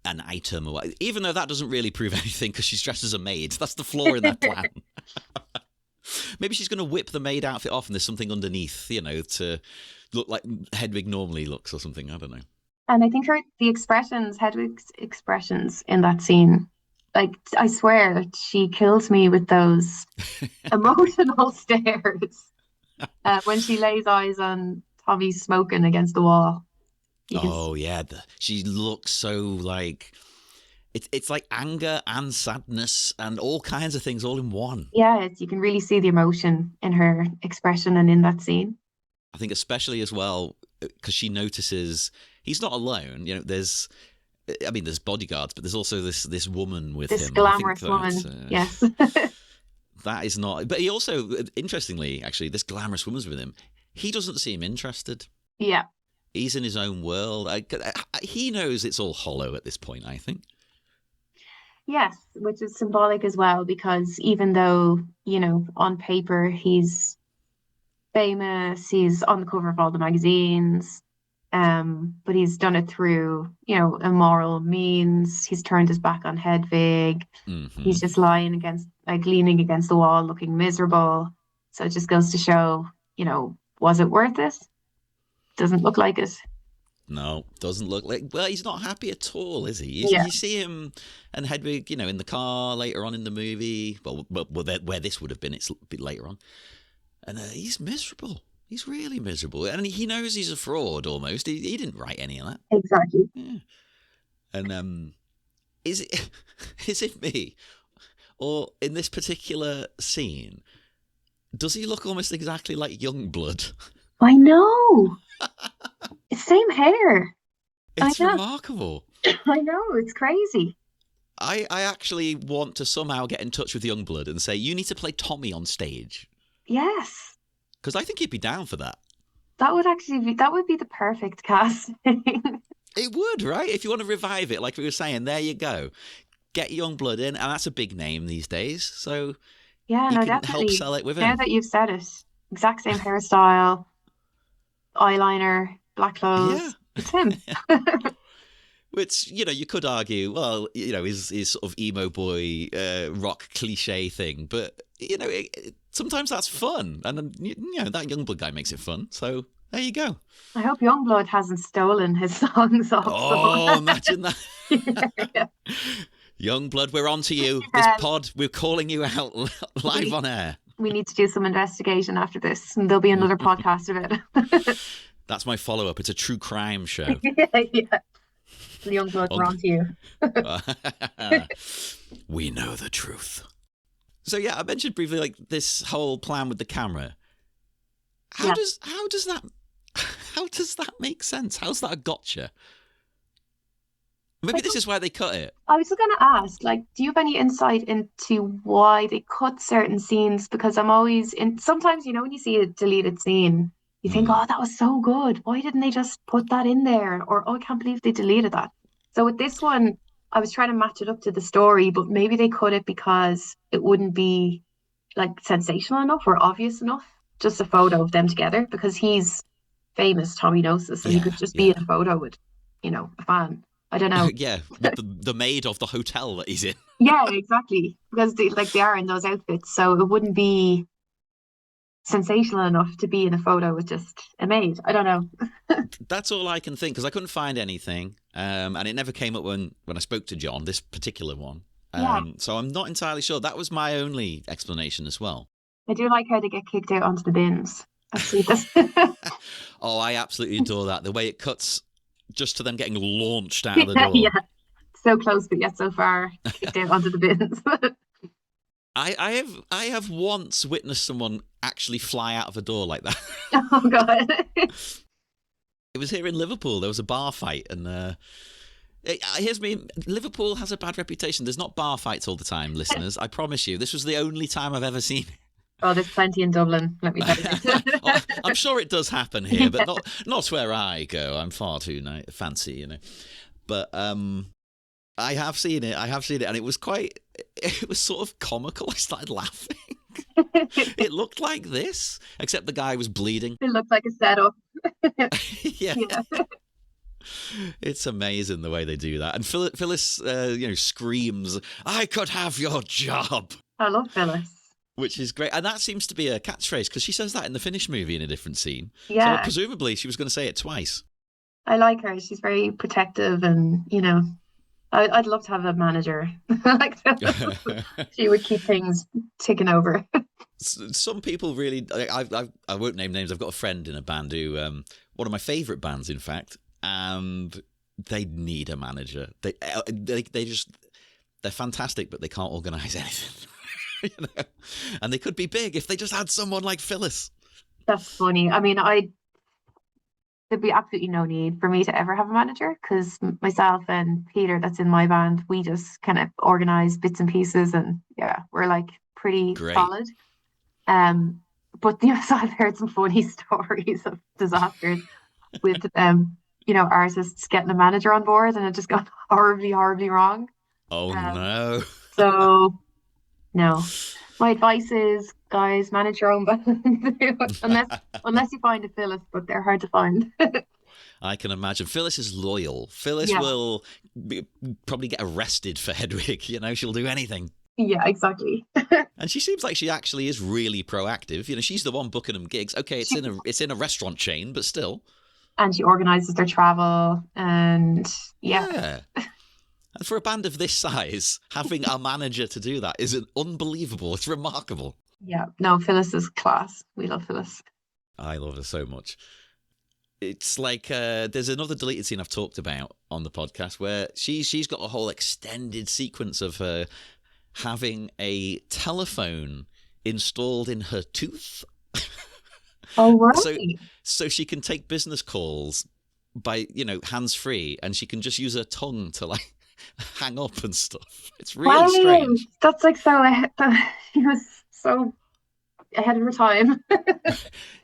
an item. Or even though that doesn't really prove anything, because she's dressed as a maid. That's the flaw in that plan. Maybe she's going to whip the maid outfit off and there's something underneath, to look like Hedwig normally looks or something. I don't know. And I think Hedwig's expressions in that scene, like I swear she kills me with those emotional stares. When she lays eyes on Tommy smoking against the wall. You can Oh yeah, she looks so like it's like anger and sadness and all kinds of things all in one. Yeah, you can really see the emotion in her expression and in that scene. I think especially as well because she notices he's not alone. There's bodyguards, but there's also this woman with This him, and I think glamorous woman. Yes. that is not. But he also, interestingly, actually, this glamorous woman's with him. He doesn't seem interested. Yeah. He's in his own world. He knows it's all hollow at this point, I think. Yes, which is symbolic as well because even though, on paper he's famous, he's on the cover of all the magazines, But he's done it through, immoral means. He's turned his back on Hedwig. Hmm. He's just leaning against the wall, looking miserable. So it just goes to show, was it worth it? Doesn't look like it. No, doesn't look like. Well, he's not happy at all, is he? Yeah, You see him and Hedwig, in the car later on in the movie. Well, where this would have been, it's a bit later on, and he's miserable. He's really miserable, and he knows he's a fraud. Almost, he didn't write any of that. exactly. Yeah. And is it is it me, or in this particular scene, does he look almost exactly like Youngblood? I know. It's same hair. I It's know. remarkable. I know. It's crazy. I actually want to somehow get in touch with Youngblood and say, you need to play Tommy on stage. Yes. Because I think he'd be down for that. That would be the perfect casting. It would, right? If you want to revive it, like we were saying, there you go. Get Youngblood in, and that's a big name these days. So Yeah, you no, can help definitely. sell it with Now him. that you've said it, exact same hairstyle, eyeliner, black Yeah. clothes. It's him. Which, you could argue, well, is sort of emo boy rock cliche thing. But, sometimes that's fun. And, that Youngblood guy makes it fun. So there you go. I hope Youngblood hasn't stolen his songs off Oh, imagine that. yeah. Youngblood, we're on to you. This Um, pod, we're calling you out live on air. we need to do some investigation after this, and there'll be another podcast about it. That's my follow-up. It's a true crime show. Yeah. Youngblood, we're On- on to you. We know the truth. So yeah, I mentioned briefly like this whole plan with the camera. How Yeah. does that make sense? How's that a gotcha? Maybe this is why they cut it. I was going to ask, do you have any insight into why they cut certain scenes? Because I'm always sometimes, when you see a deleted scene, you think, Hmm. oh, that was so good. Why didn't they just put that in there? Or, oh, I can't believe they deleted that. So with this one, I was trying to match it up to the story, but maybe they cut it because it wouldn't be sensational enough or obvious enough. Just a photo of them together because he's famous, Tommy knows this, so he could Yeah, just be yeah. in a photo with, a fan. I don't know. Yeah, with the maid of the hotel that he's in. Yeah, exactly. Because they are in those outfits, so it wouldn't be sensational enough to be in a photo with just a maid. I don't know. That's all I can think because I couldn't find anything, and it never came up when I spoke to John. This particular one, Yeah, so I'm not entirely sure. That was my only explanation as well. I do like how they get kicked out onto the bins. I see this. Oh, I absolutely adore that. The way it cuts just to them getting launched out of the Yeah, door. yeah. So close, but yet so far. Kicked out onto the bins. I have once witnessed someone actually fly out of a door like that. Oh God. It was here in Liverpool. There was a bar fight, and here's me. Liverpool has a bad reputation. There's not bar fights all the time, listeners. I promise you. This was the only time I've ever seen it. Oh, there's plenty in Dublin, let me tell you. Oh, I'm sure it does happen here, but not where I go. I'm far too fancy, But I have seen it. And it was sort of comical. I started laughing. It looked like this, except the guy was bleeding. It looks like a setup. Yeah. Yeah. It's amazing the way they do that. And Phyllis, screams, "I could have your job," I love Phyllis. which is great. And that seems to be a catchphrase because she says that in the Finnish movie in a different scene. Yeah, So presumably she was going to say it twice. I like her. She's very protective and, I'd love to have a manager like Phyllis. She would keep things ticking over. Some people really. I won't name names. I've got a friend in a band who, one of my favourite bands, in fact, and they need a manager. They just they're fantastic, but they can't organise anything. And they could be big if they just had someone like Phyllis. That's funny. I mean, there'd be absolutely no need for me to ever have a manager because myself and Peter, that's in my band, we just kind of organize bits and pieces, and yeah, we're pretty Great. solid. But so I've heard some funny stories of disasters with artists getting a manager on board and it just gone horribly, horribly wrong. Oh no. So no. My advice is, guys, manage your own band. unless you find a Phyllis, but they're hard to find. I can imagine. Phyllis is loyal. Phyllis will probably get arrested for Hedwig. You know, she'll do anything. Yeah, exactly. And she seems like she actually is really proactive. You know, she's the one booking them gigs. Okay, it's in a restaurant chain, but still. And she organizes their travel, and Yeah. And for a band of this size, having a manager to do that is unbelievable. It's remarkable. Yeah, no, Phyllis is class. We love Phyllis. I love her so much. It's like there's another deleted scene I've talked about on the podcast where she's got a whole extended sequence of her having a telephone installed in her tooth. Oh, right. So she can take business calls by, hands-free, and she can just use her tongue to, like, hang up and stuff. It's really strange. That's like so ahead. She was so ahead of her time.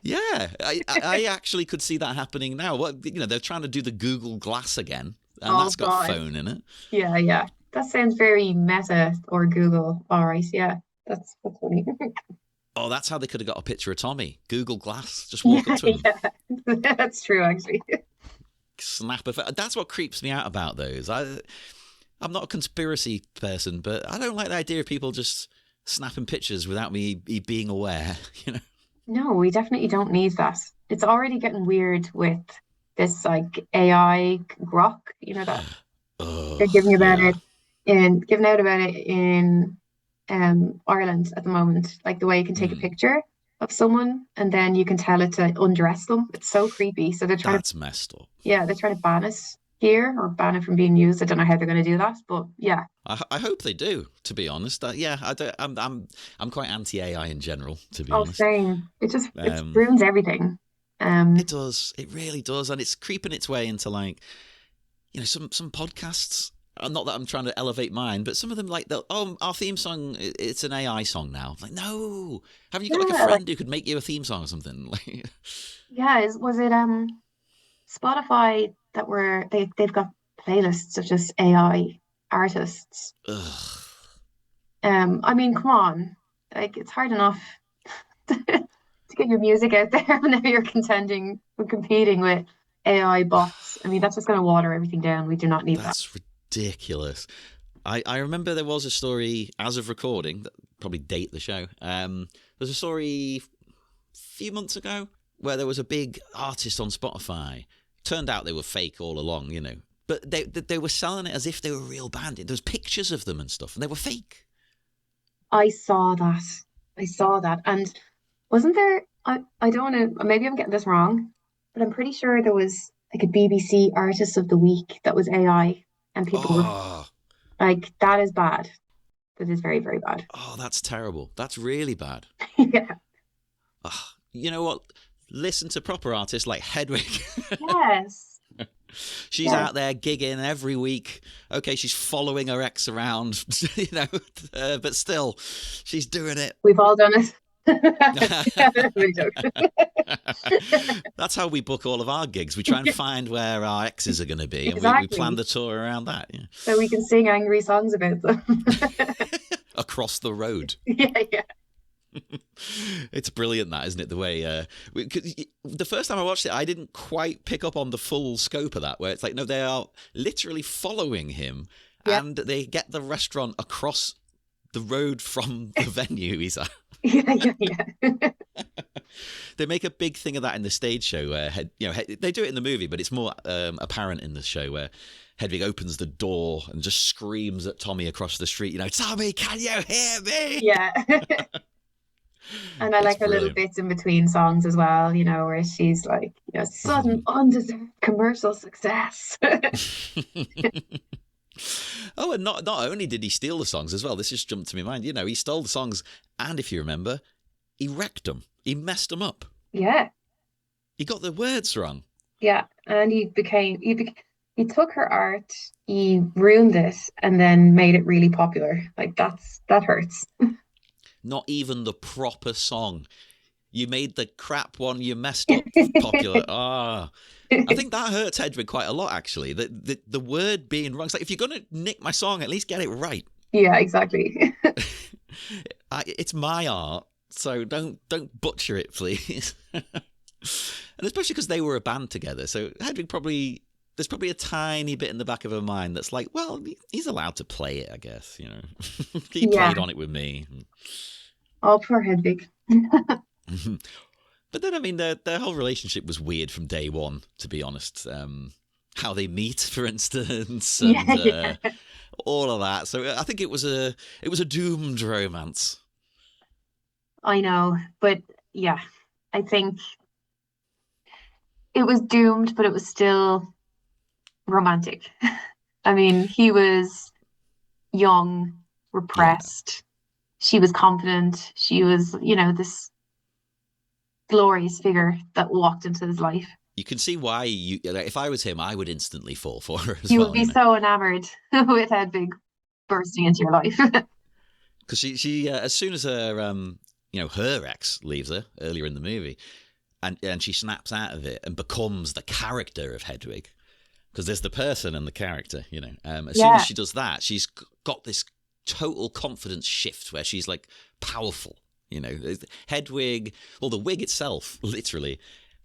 Yeah, I actually could see that happening now. They're trying to do the Google Glass again, and that's got phone in it. Yeah. That sounds very Meta or Google. All right, yeah, that's funny. Oh, that's how they could have got a picture of Tommy. Google Glass, just walk up to him. Yeah, that's true, actually. Snap a photo. That's what creeps me out about those. I'm not a conspiracy person, but I don't like the idea of people just snapping pictures without me being aware. No, we definitely don't need that. It's already getting weird with this like AI grok. You know that they're giving out about it in Ireland at the moment. Like the way you can take a picture of someone and then you can tell it to undress them. It's so creepy. So that's messed up. Yeah, they're trying to ban it here or ban it from being used. I don't know how they're going to do that, but yeah. I hope they do. To be honest, I'm quite anti-AI in general. To be honest, same. It ruins everything. It does. It really does, and it's creeping its way into like, some podcasts. Not that I'm trying to elevate mine, but some of them like our theme song, it's an AI song now. Like, no, have you got like a friend who could make you a theme song or something? Yeah, was it Spotify that they've got playlists of just AI artists. Ugh. I mean, come on, like it's hard enough to get your music out there, and now you're competing with AI bots. I mean, that's just going to water everything down. We do not need that. That's ridiculous. I remember there was a story as of recording that probably date the show. There's a story a few months ago where there was a big artist on Spotify. Turned out they were fake all along, but they were selling it as if they were a real band. There was pictures of them and stuff, and they were fake. I saw that, and wasn't there? I don't want to. Maybe I'm getting this wrong, but I'm pretty sure there was like a BBC Artist of the Week that was AI, and people were like, "That is bad. That is very, very bad." Oh, that's terrible. That's really bad. Yeah. You know what? Listen to proper artists like Hedwig. Yes. She's out there gigging every week. Okay, she's following her ex around, but still, she's doing it. We've all done it. That's how we book all of our gigs. We try and find where our exes are going to be, and we plan the tour around that. Yeah. So we can sing angry songs about them. Across the road. Yeah. It's brilliant, that, isn't it? The way the first time I watched it, I didn't quite pick up on the full scope of that, where it's like, no, they are literally following him, and they get the restaurant across the road from the venue he's at. Yeah. They make a big thing of that in the stage show where they do it in the movie, but it's more apparent in the show where Hedwig opens the door and just screams at Tommy across the street, "Tommy, can you hear me?" Yeah. And I like her little bits in between songs as well, where she's like, sudden undeserved commercial success. Oh, and not only did he steal the songs as well, this just jumped to my mind, he stole the songs, and if you remember, he wrecked them. He messed them up. Yeah. He got the words wrong. Yeah, and he took her art, he ruined it, and then made it really popular. Like, that hurts. Not even the proper song. You made the crap one you messed up popular. I think that hurts Hedwig quite a lot, actually. The word being wrong. It's like, if you're going to nick my song, at least get it right. Yeah, exactly. It's my art, so don't butcher it, please. And especially because they were a band together. So Hedwig there's probably a tiny bit in the back of her mind that's like, well, he's allowed to play it, I guess, you know. He Yeah. played on it with me. Oh, poor Hedwig. But then, I mean, their whole relationship was weird from day one, to be honest. How they meet, for instance, and Yeah. all of that. So I think it was a doomed romance. I know, but yeah, I think it was doomed, but it was still romantic. I mean, he was young, Yeah. repressed. She was confident. She was, this glorious figure that walked into his life. You can see why if I was him, I would instantly fall for her as You would well, be so enamored with Hedwig bursting into your life. because she as soon as her her ex leaves her earlier in the movie, and she snaps out of it and becomes the character of Hedwig, because there's the person and the character, as soon as she does that, she's got this total confidence shift where she's like powerful, Hedwig, well, the wig itself, literally,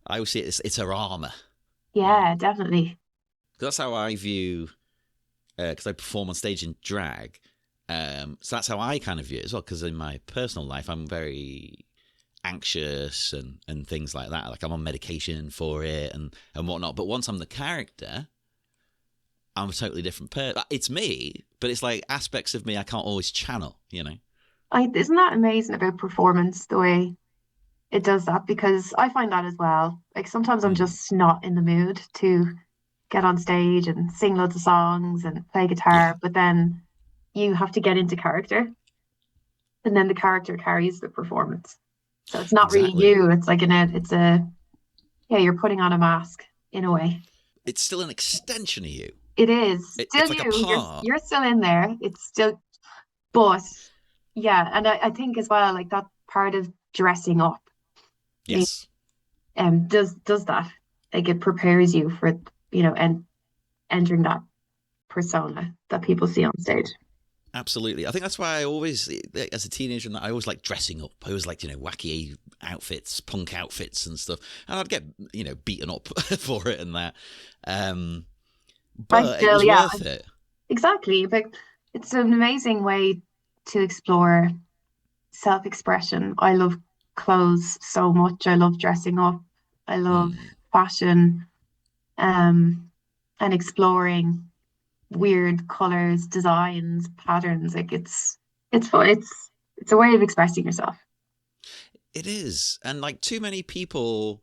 I always see it's her armor. Yeah, definitely. That's how I view, because I perform on stage in drag. So that's how I kind of view it as well, because in my personal life, I'm very anxious and things like that. Like I'm on medication for it and whatnot. But once I'm the character, I'm a totally different person. It's me, but it's like aspects of me I can't always channel, Isn't that amazing about performance, the way it does that? Because I find that as well. Like sometimes I'm just not in the mood to get on stage and sing loads of songs and play guitar, Yeah. but then you have to get into character, and then the character carries the performance. So it's not really Exactly. you. It's like you're putting on a mask in a way. It's still an extension of you. It is still It's like you. a part. You're still in there. It's still, but yeah, and I think as well, like that part of dressing up, Yes. does that. Like it prepares you for, and entering that persona that people see on stage. Absolutely. I think that's why I always, as a teenager, I always liked dressing up. I always liked, wacky outfits, punk outfits and stuff. And I'd get, beaten up for it and that. But it was worth it. Exactly. But it's an amazing way to explore self-expression. I love clothes so much. I love dressing up. I love fashion, and exploring weird colors, designs, patterns. Like it's fun. It's a way of expressing yourself. It is. And like too many people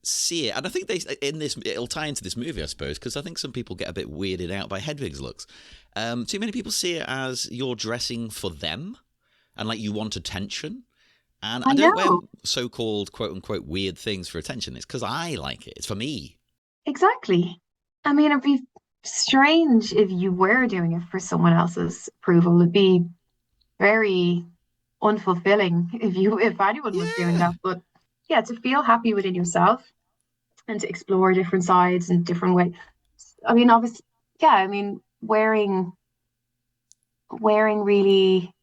see it. And I think it'll tie into this movie, I suppose, because I think some people get a bit weirded out by Hedwig's looks. Too many people see it as you're dressing for them and like you want attention. And I don't wear so-called quote-unquote weird things for attention. It's because I like it. It's for me. Exactly. I mean, it'd be strange if you were doing it for someone else's approval. It'd be very unfulfilling if anyone was doing that. But yeah, to feel happy within yourself and to explore different sides and different ways. I mean, obviously, yeah, I mean, wearing really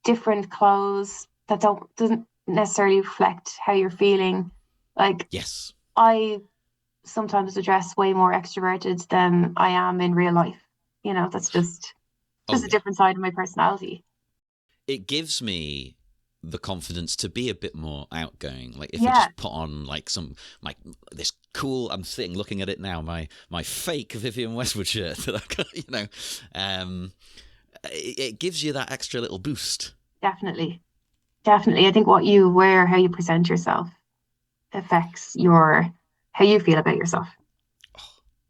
different clothes that doesn't necessarily reflect how you're feeling. Like, yes, I sometimes address way more extroverted than I am in real life. That's just a different side of my personality. It gives me the confidence to be a bit more outgoing. Like if I just put on like this cool, I'm sitting looking at it now, my fake Vivienne Westwood shirt that I've got, it gives you that extra little boost. Definitely. I think what you wear, how you present yourself, affects how you feel about yourself.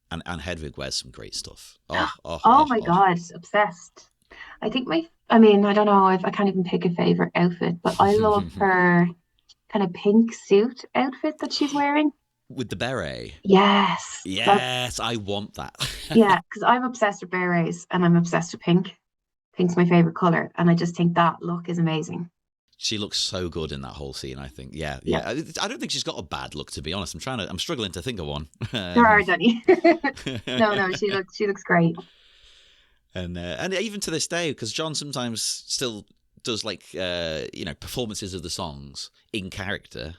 And Hedwig wears some great stuff. Oh my God, obsessed. I think I don't know if I can't even pick a favorite outfit, but I love her kind of pink suit outfit that she's wearing. With the beret. Yes. Yes, I want that. Yeah, because I'm obsessed with berets and I'm obsessed with pink. Pink's my favorite color, and I just think that look is amazing. She looks so good in that whole scene, I think. Yeah. I don't think she's got a bad look, to be honest. I'm struggling to think of one. There are, Danny. No, she looks great. And even to this day, because John sometimes still does like performances of the songs in character.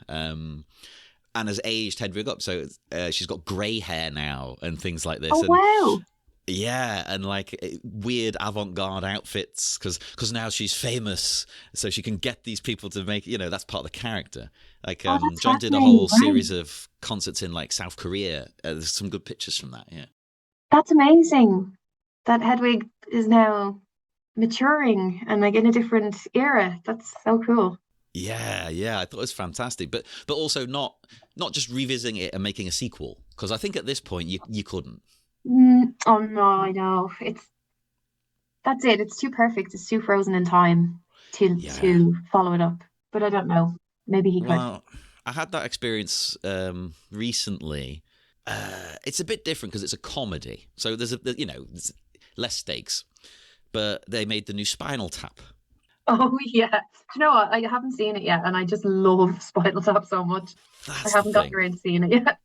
and has aged Hedwig up. So she's got grey hair now and things like this. Oh, And wow. yeah, and like weird avant-garde outfits because now she's famous, so she can get these people to make, that's part of the character. Like Oh, that's John did a fascinating. whole Right. series of concerts in like South Korea. There's some good pictures from that. Yeah. That's amazing that Hedwig is now maturing and like in a different era. That's so cool. Yeah, I thought it was fantastic, but also not just revisiting it and making a sequel, because I think at this point you couldn't. Oh no, I know. That's it. It's too perfect. It's too frozen in time Yeah. to follow it up. But I don't know. Maybe he could. Well, I had that experience recently. It's a bit different because it's a comedy, so there's less stakes. But they made the new Spinal Tap. Oh yeah. Do you know what? I haven't seen it yet, and I just love Spinal Tap so much. I That's the haven't gotten thing. around to seeing it yet.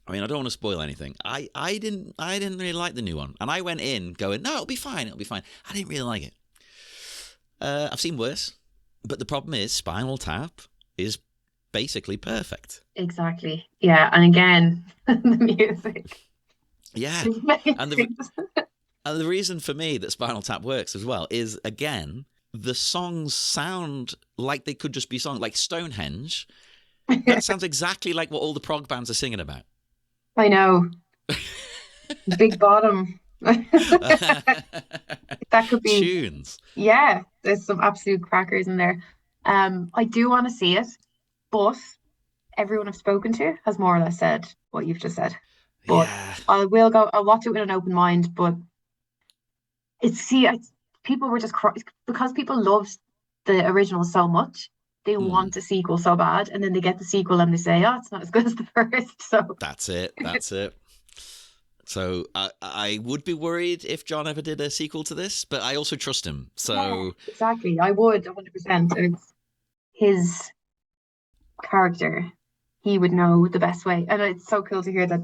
I mean, I don't want to spoil anything. I didn't really like the new one, and I went in going, no, it'll be fine. I didn't really like it. I've seen worse, but the problem is Spinal Tap is basically perfect. Exactly. Yeah. And again, the music Yeah, is and amazing. the reason for me that Spinal Tap works as well is, again, the songs sound like they could just be songs like Stonehenge. That sounds exactly like what all the prog bands are singing about. I know. Big Bottom. That could be, Tunes. yeah, there's some absolute crackers in there. I do want to see it, but everyone I've spoken to has more or less said what you've just said. But Yeah. I'll watch it with an open mind, but people were just because people loved the original so much, they Mm, want a sequel so bad, and then they get the sequel and they say, oh, it's not as good as the first. So that's it. So I would be worried if John ever did a sequel to this, but I also trust him. yeah, So exactly. I would 100%. It's his character. He would know the best way. And it's so cool to hear that,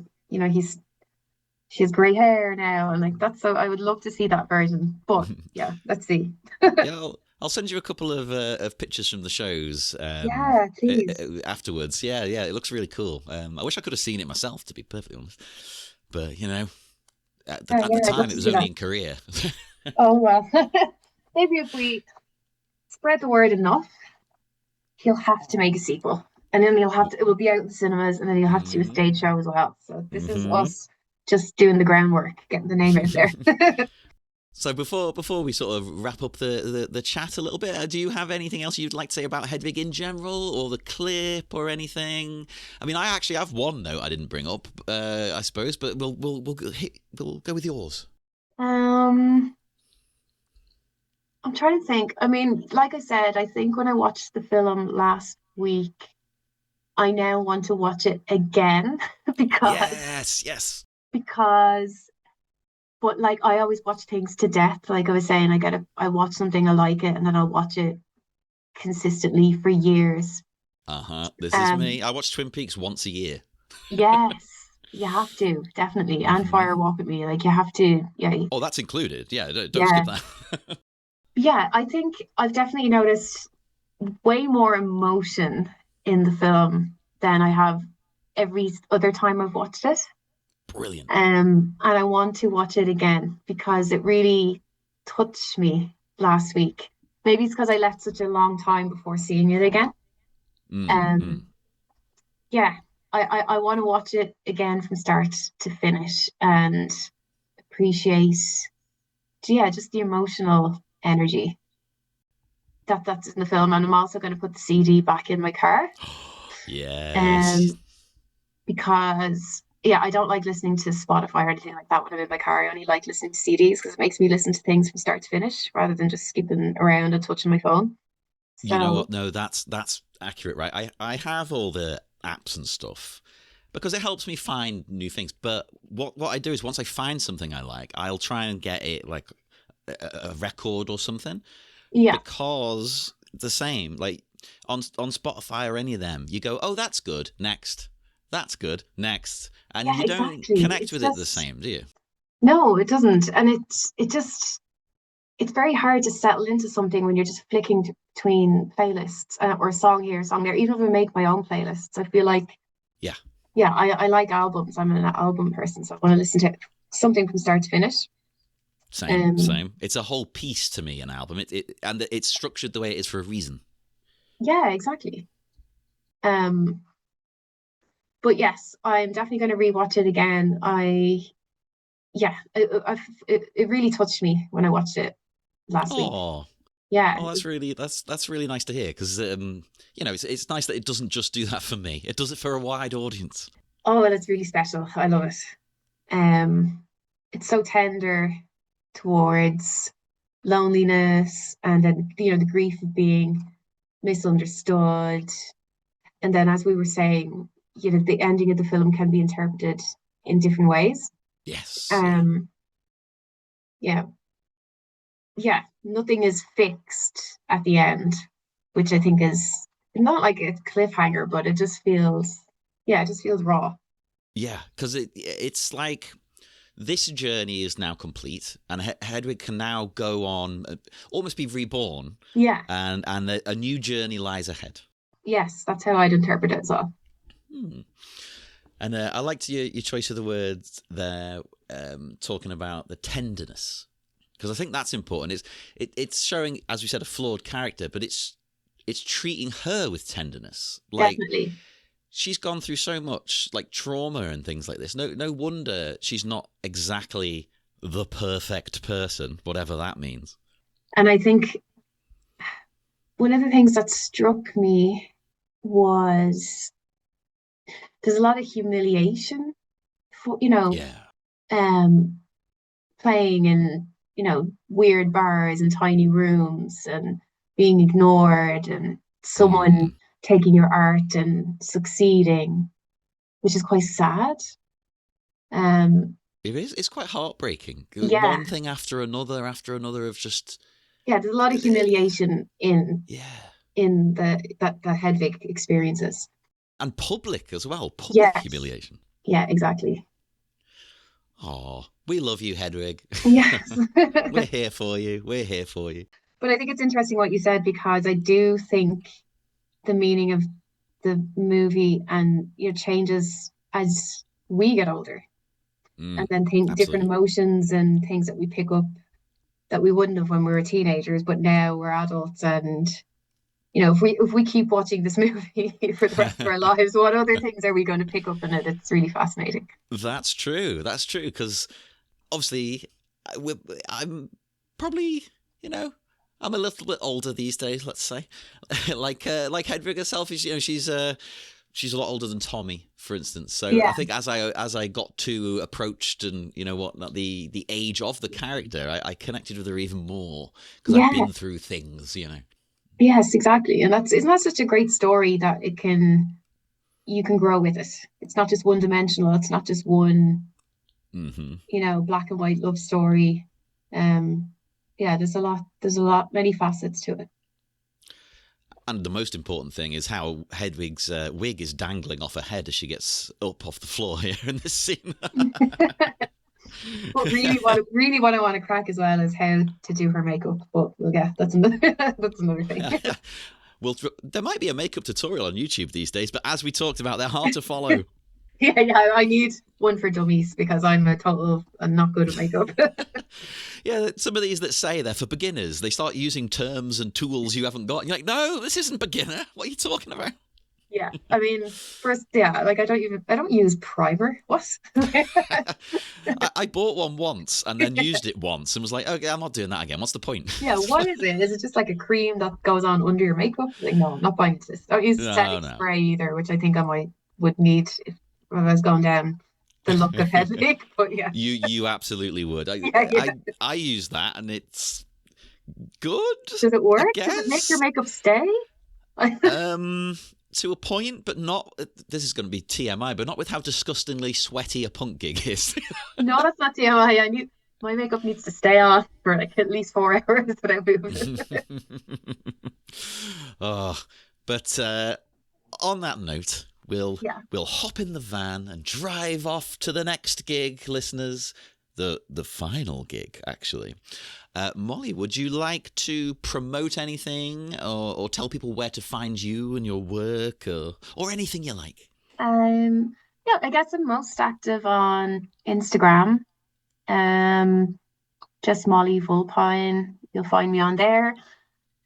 she has grey hair now, and like that's so I would love to see that version. But yeah, let's see. yeah, I'll send you a couple of pictures from the shows Yeah, please. afterwards. Yeah, it looks really cool. I wish I could have seen it myself, to be perfectly honest. But at Yeah, the I'd love time, to it was see only that. in Korea. Oh well. Maybe if we spread the word enough, he'll have to make a sequel. And then it will be out in the cinemas, and then he'll have to do a stage show as well. So this is Mm-hmm. us just doing the groundwork, getting the name out there. So before we sort of wrap up the chat a little bit, do you have anything else you'd like to say about Hedwig in general, or the clip, or anything? I mean, I actually have one note I didn't bring up, I suppose, but we'll go with yours. I'm trying to think. I mean, like I said, I think when I watched the film last week, I now want to watch it again Yes. because but like I always watch things to death. Like I was saying, I watch something, I like it, and then I'll watch it consistently for years. This is Um, me. I watch Twin Peaks once a year. yes, you have to, definitely. And Fire Walk with Me. Like you have to, yeah, Oh, that's included. Yeah, don't yeah. skip that. Yeah, I think I've definitely noticed way more emotion in the film than I have every other time I've watched it. Brilliant. And I want to watch it again because it really touched me last week. Maybe it's because I left such a long time before seeing it again. Um, yeah, I want to watch it again from start to finish and appreciate, yeah, just the emotional energy that's in the film. And I'm also going to put the CD back in my car. Yes. Um, because yeah, I don't like listening to Spotify or anything like that when I'm in my car. I only like listening to CDs because it makes me listen to things from start to finish rather than just skipping around and touching my phone. You know So what? No, that's accurate, right? I have all the apps and stuff because it helps me find new things. But what I do is once I find something I like, I'll try and get it like a record or something, yeah, because the same like on Spotify or any of them, you go, oh, that's good, next, that's good, next, and yeah, you don't exactly. connect It's with it the just same, do you? no, it doesn't, and it's very hard to settle into something when you're just flicking between playlists or song here, song there. Even if I make my own playlists, I feel like Yeah. Yeah, I like albums. I'm an album person, so I want to listen to something from start to finish. Same, Um, same. It's a whole piece to me, an album. And it's structured the way it is for a reason. yeah, exactly. Um, but yes, I'm definitely going to rewatch it again. Yeah, it really touched me when I watched it last week. Oh, Yeah, oh, that's really nice to hear because it's nice that it doesn't just do that for me. It does it for a wide audience. oh, and it's really special. I love it. Um, it's so tender towards loneliness and then the grief of being misunderstood. And then, as we were saying, the ending of the film can be interpreted in different ways. Yes, yeah. Um, yeah, yeah, nothing is fixed at the end, which I think is not like a cliffhanger, but it just feels raw. Yeah, because it's like this journey is now complete, and Hedwig can now go on, almost be reborn, Yeah, and a new journey lies ahead. yes, that's how I'd interpret it as well. Hmm. And I liked your choice of the words there, talking about the tenderness, because I think that's important. It's showing, as we said, a flawed character, but it's treating her with tenderness. Like, Definitely. she's gone through so much, like trauma and things like this. No wonder she's not exactly the perfect person, whatever that means. And I think one of the things that struck me was there's a lot of humiliation for, Yeah. um, playing in, weird bars and tiny rooms and being ignored and someone Mm. taking your art and succeeding, which is quite sad. Um, It is. It's quite heartbreaking. yeah, One thing after another of just yeah, there's a lot of humiliation yeah, in that Hedwig experiences. and public as well. Public Yes, humiliation. yeah, exactly. Oh, we love you, Hedwig. Yes. We're here for you. We're here for you. But I think it's interesting what you said because I do think the meaning of the movie and changes as we get older, and Mm, then think different absolutely. emotions and things that we pick up that we wouldn't have when we were teenagers, but now we're adults. And if we keep watching this movie for the rest of our lives, what other things are we going to pick up in it? It's really fascinating. That's true. That's true. Because obviously, I'm probably, you know, I'm a little bit older these days. Let's say, like Hedwig herself is, she's a lot older than Tommy, for instance. So I Yeah, think as I got too approached and the age of the character, I connected with her even more because I've yeah, been through things. yes, exactly. And isn't that such a great story that you can grow with it. It's not just one dimensional. It's not just one, Hmm. black and white love story. Um, yeah, there's a lot, many facets to it. And the most important thing is how Hedwig's wig is dangling off her head as she gets up off the floor here in this scene. But really what I want to crack as well is how to do her makeup. But well, yeah, that's another that's another thing. Well, there might be a makeup tutorial on YouTube these days, but as we talked about, they're hard to follow. Yeah, yeah, I need one for dummies because I'm not good at makeup. Yeah, some of these that say they're for beginners, they start using terms and tools you haven't got. And you're like, no, this isn't beginner. What are you talking about? Yeah, I mean, first, yeah, like I don't use primer. What? I bought one once and then used it once and was like, okay, I'm not doing that again. What's the point? Yeah, So, what is it? Is it just like a cream that goes on under your makeup? Like, no, I'm not buying this. Don't use no, setting no. spray either, which I think would need if I was going down the look of Hedwig. But yeah, You absolutely would. yeah, yeah. I use that and it's good, Does it I work? Does it make your guess. makeup stay? To a point, but not. This is going to be TMI, but not with how disgustingly sweaty a punk gig is. No, that's not TMI. My makeup needs to stay on for like at least 4 hours without moving. Oh, but on that note, we'll Yeah. we'll hop in the van and drive off to the next gig, listeners. The final gig, actually. Molly, would you like to promote anything or tell people where to find you and your work or anything you like? Yeah, I guess I'm most active on Instagram. Um, just Molly Vulpyne. You'll find me on there.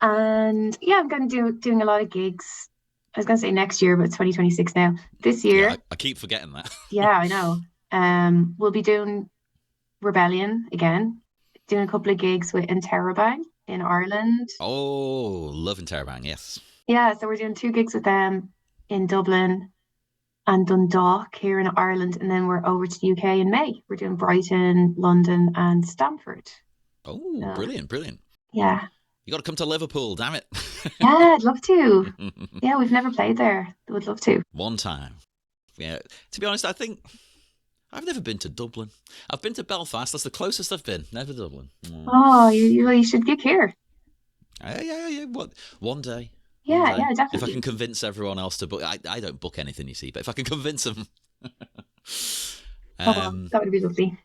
And yeah, I'm going to doing a lot of gigs. I was going to say next year, but it's 2026 now. This Yeah, year, I keep forgetting that. yeah, I know. We'll be doing Rebellion again, doing a couple of gigs with Interrobang in Ireland. Oh, love Interrobang, yes. Yeah, so we're doing two gigs with them in Dublin and Dundalk here in Ireland, and then we're over to the UK in May. We're doing Brighton, London, and Stamford. Oh, So brilliant, brilliant. yeah, You got to come to Liverpool, damn it. yeah, I'd love to. Yeah, we've never played there. Would love to. One time. Yeah, to be honest, I think I've never been to Dublin. I've been to Belfast. That's the closest I've been. Never Dublin. Oh, you should gig here. Yeah. What? One day. One Yeah, day. yeah, If I definitely. can convince everyone else to book, I don't book anything, you see, but if I can convince them. Oh, that would be lovely.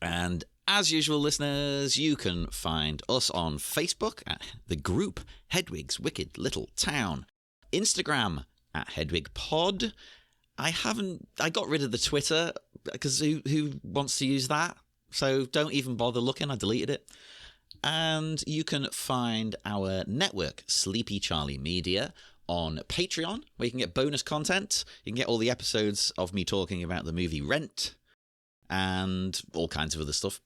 And as usual, listeners, you can find us on Facebook at the group Hedwig's Wicked Little Town, Instagram at Hedwig Pod. I got rid of the Twitter because who wants to use that? So don't even bother looking. I deleted it. And you can find our network, Sleepy Charlie Media, on Patreon, where you can get bonus content. You can get all the episodes of me talking about the movie Rent and all kinds of other stuff.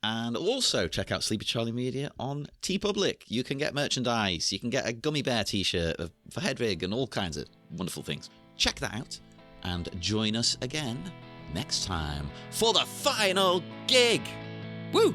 And also check out Sleepy Charlie Media on TeePublic. You can get merchandise. You can get a gummy bear t-shirt for Hedwig and all kinds of wonderful things. Check that out and join us again next time for the final gig. Woo!